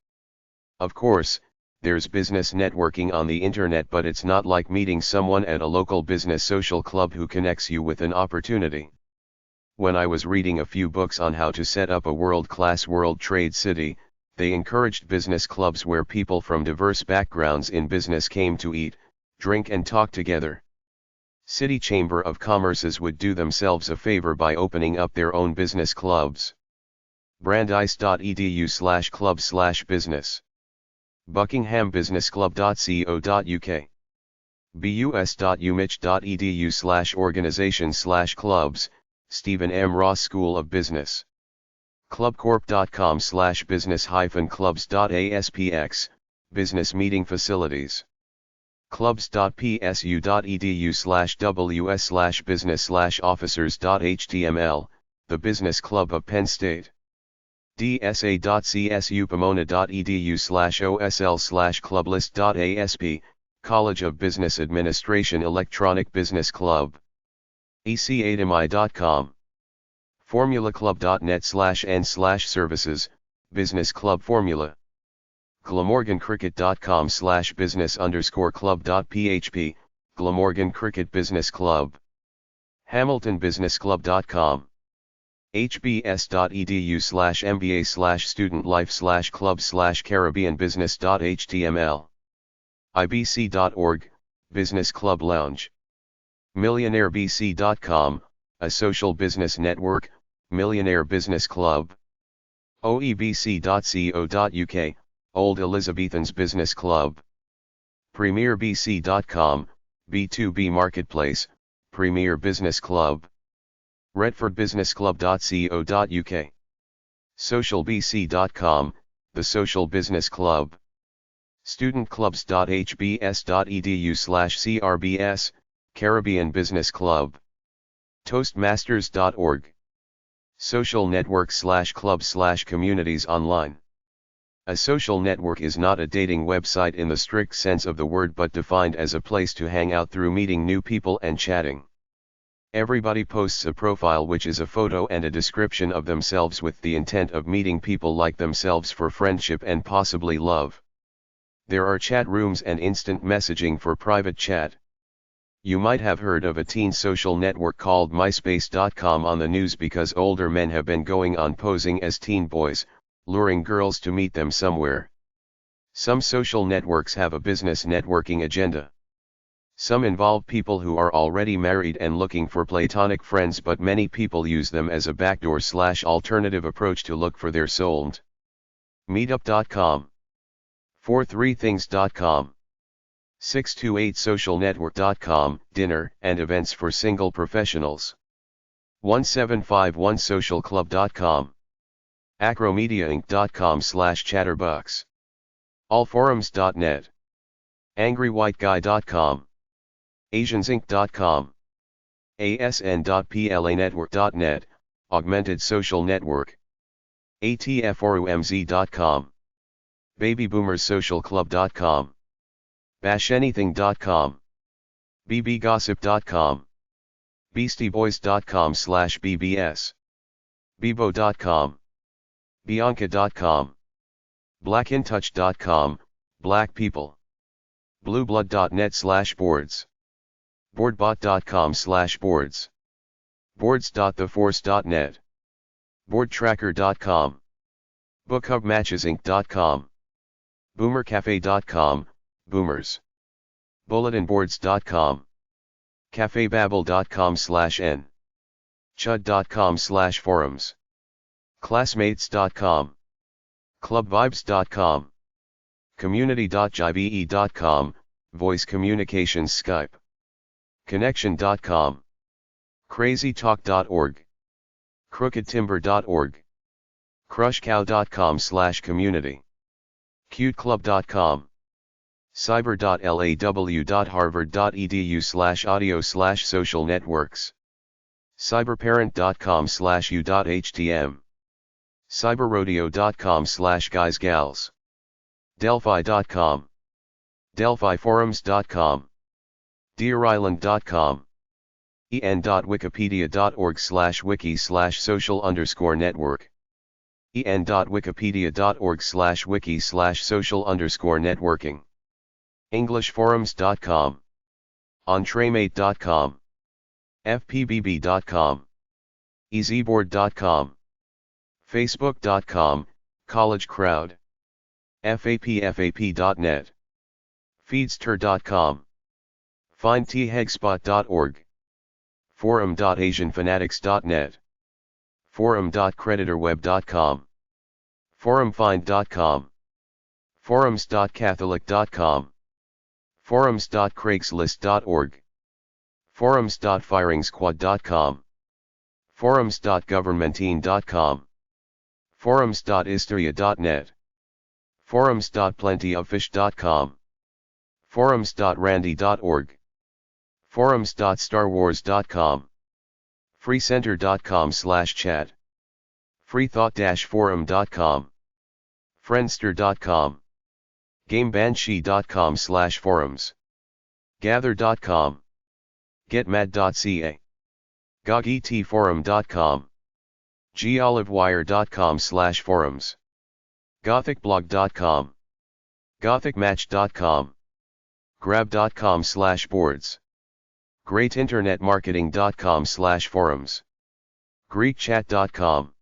Of course, there's business networking on the internet, but it's not like meeting someone at a local business social club who connects you with an opportunity. When I was reading a few books on how to set up a world-class World Trade City, they encouraged business clubs where people from diverse backgrounds in business came to eat, drink and talk together. City Chamber of Commerces would do themselves a favor by opening up their own business clubs. brandeis.edu/club/business. buckinghambusinessclub.co.uk. bus.umich.edu/organization/clubs, Stephen M. Ross School of Business. clubcorp.com/business-clubs.aspx, business meeting facilities. clubs.psu.edu/ws/business/officers.html, the Business Club of Penn State. dsa.csu.pomona.edu/osl/clublist.asp, College of Business Administration Electronic Business Club. ecademi.com. formulaclub.net/n/services, Business Club Formula. glamorgancricket.com/business_club.php, Glamorgan Cricket Business Club. hamiltonbusinessclub.com. hbs.edu/mba/student-life/club/caribbeanbusiness.html. ibc.org, Business Club Lounge. millionairebc.com, a social business network, Millionaire Business Club. oebc.co.uk, Old Elizabethans Business Club. premierbc.com, B2B Marketplace, Premier Business Club. redfordbusinessclub.co.uk. socialbc.com, the Social Business Club. studentclubs.hbs.edu/crbs, Caribbean Business Club. toastmasters.org. Social network/club/communities online. A social network is not a dating website in the strict sense of the word, but defined as a place to hang out through meeting new people and chatting. Everybody posts a profile, which is a photo and a description of themselves with the intent of meeting people like themselves for friendship and possibly love. There are chat rooms and instant messaging for private chat. You might have heard of a teen social network called MySpace.com on the news because older men have been going on posing as teen boys, luring girls to meet them somewhere. Some social networks have a business networking agenda. Some involve people who are already married and looking for platonic friends, but many people use them as a backdoor/alternative approach to look for their soulmate. Meetup.com. 43things.com. 628socialnetwork.com, dinner and events for single professionals. 1751socialclub.com. acromediainc.com/chatterbox. allforums.net. angrywhiteguy.com. asiansinc.com. asn.planetwork.net, augmented social network. atforumz.com. babyboomersocialclub.com. bashanything.com. bbgossip.com. beastieboys.com/bbs. bebo.com. bianca.com. blackintouch.com, black people. blueblood.net/boards. boardbot.com/boards, boards.theforce.net, boardtracker.com, bookhubmatchesinc.com, boomercafe.com, boomers, bulletinboards.com, cafebabble.com/n, chud.com/forums, classmates.com, clubvibes.com, community.jive.com, voice communications Skype, connection.com, crazytalk.org, crookedtimber.org, crushcow.com/community, cuteclub.com, cyber.law.harvard.edu/audio/social networks, cyberparent.com/u.htm, cyberrodeo.com/guysgals, delphi.com, delphiforums.com, deerisland.com, en.wikipedia.org/wiki/social_network, en.wikipedia.org/wiki/social_networking, englishforums.com, entremate.com, fpbb.com, easyboard.com, facebook.com, college crowd, fapfap.net, feedster.com, findthegspot.org, forum.asianfanatics.net, forum.creditorweb.com, forumfind.com, forums.catholic.com, forums.craigslist.org, forums.firingsquad.com, forums.governmentine.com, forums.isteria.net, forums.plentyoffish.com, forums.randy.org, forums.starwars.com, freecenter.com/chat, freethought-forum.com, friendster.com, gamebanshee.com/forums, gather.com, getmad.ca, gogitforum.com, golivewire.com/forums, gothicblog.com, gothicmatch.com, grab.com/boards, greatinternetmarketing.com/forums, greekchat.com,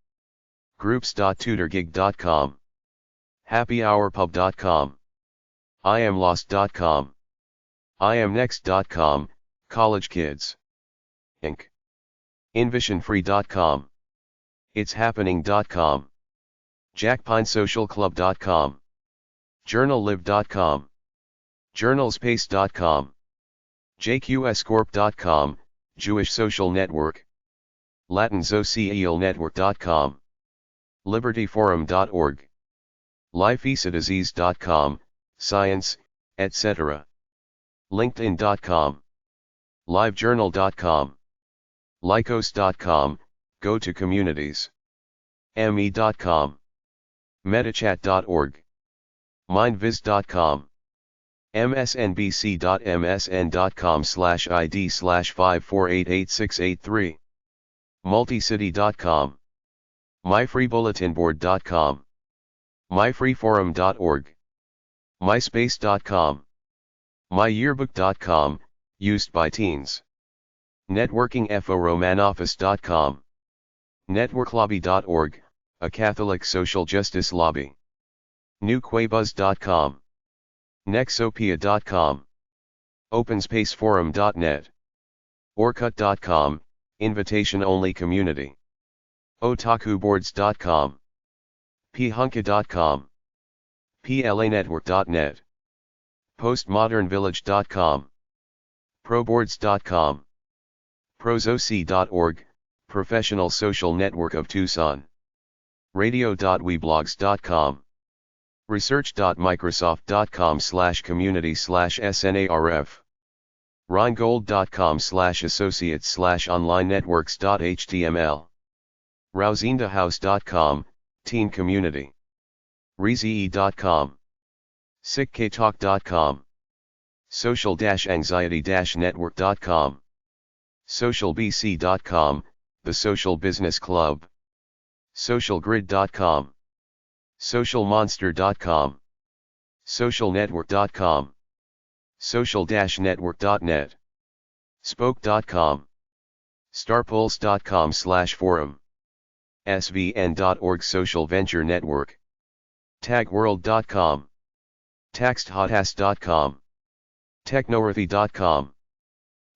groups.tutorgig.com, happyhourpub.com, iamlost.com, iamnext.com, College Kids, Inc., invisionfree.com, itshappening.com, jackpinesocialclub.com, journallive.com, journalspace.com, jqscorp.com, Jewish Social Network, latinsocialnetwork.com, libertyforum.org, lifeisadisease.com, science, etc., linkedin.com, livejournal.com, lycos.com, go to communities, me.com, metachat.org, mindviz.com, msnbc.msn.com/id/5488683, multicity.com, myfreebulletinboard.com, myfreeforum.org, myspace.com, myyearbook.com, used by teens, networkingforomanoffis.com, networklobby.org, a Catholic social justice lobby, newquabuzz.com, nexopia.com, openspaceforum.net, orkut.com, invitation-only community, otakuboards.com, phunka.com, planetwork.net, postmodernvillage.com, proboards.com, prosoc.org, professional social network of Tucson, radio.weblogs.com, research.microsoft.com/community/snarf, rheingold.com/associates/online-networks.html, rousindahouse.com, teen community, reeze.com, sickktalk.com, social-anxiety-network.com, socialbc.com, the Social Business Club, socialgrid.com, socialmonster.com, socialnetwork.com, social-network.net, Spoke.com, starpulse.com/forum, svn.org Social Venture Network, tagworld.com, taxedhotass.com, technoworthy.com,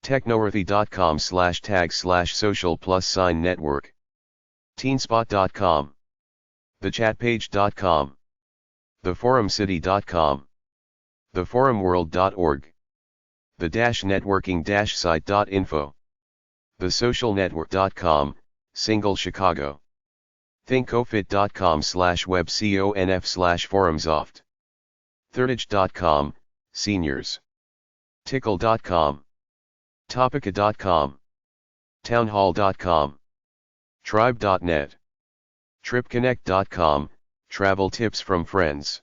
technoworthy.com/tag/social+network, teenspot.com, thechatpage.com, theforumcity.com, theforumworld.org, the-networking-site.info, thesocialnetwork.com, single Chicago, thinkofit.com/webconf/forumsoft, thirdage.com, seniors, tickle.com, topica.com, townhall.com, tribe.net, tripconnect.com, travel tips from friends,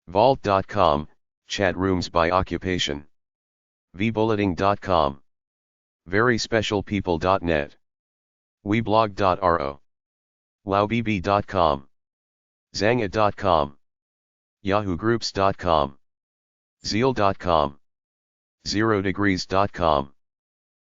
vault.com, chat rooms by occupation, vbulleting.com, veryspecialpeople.net, weblog.ro, wowbb.com, zanga.com, yahoogroups.com, zeal.com, zerodegrees.com,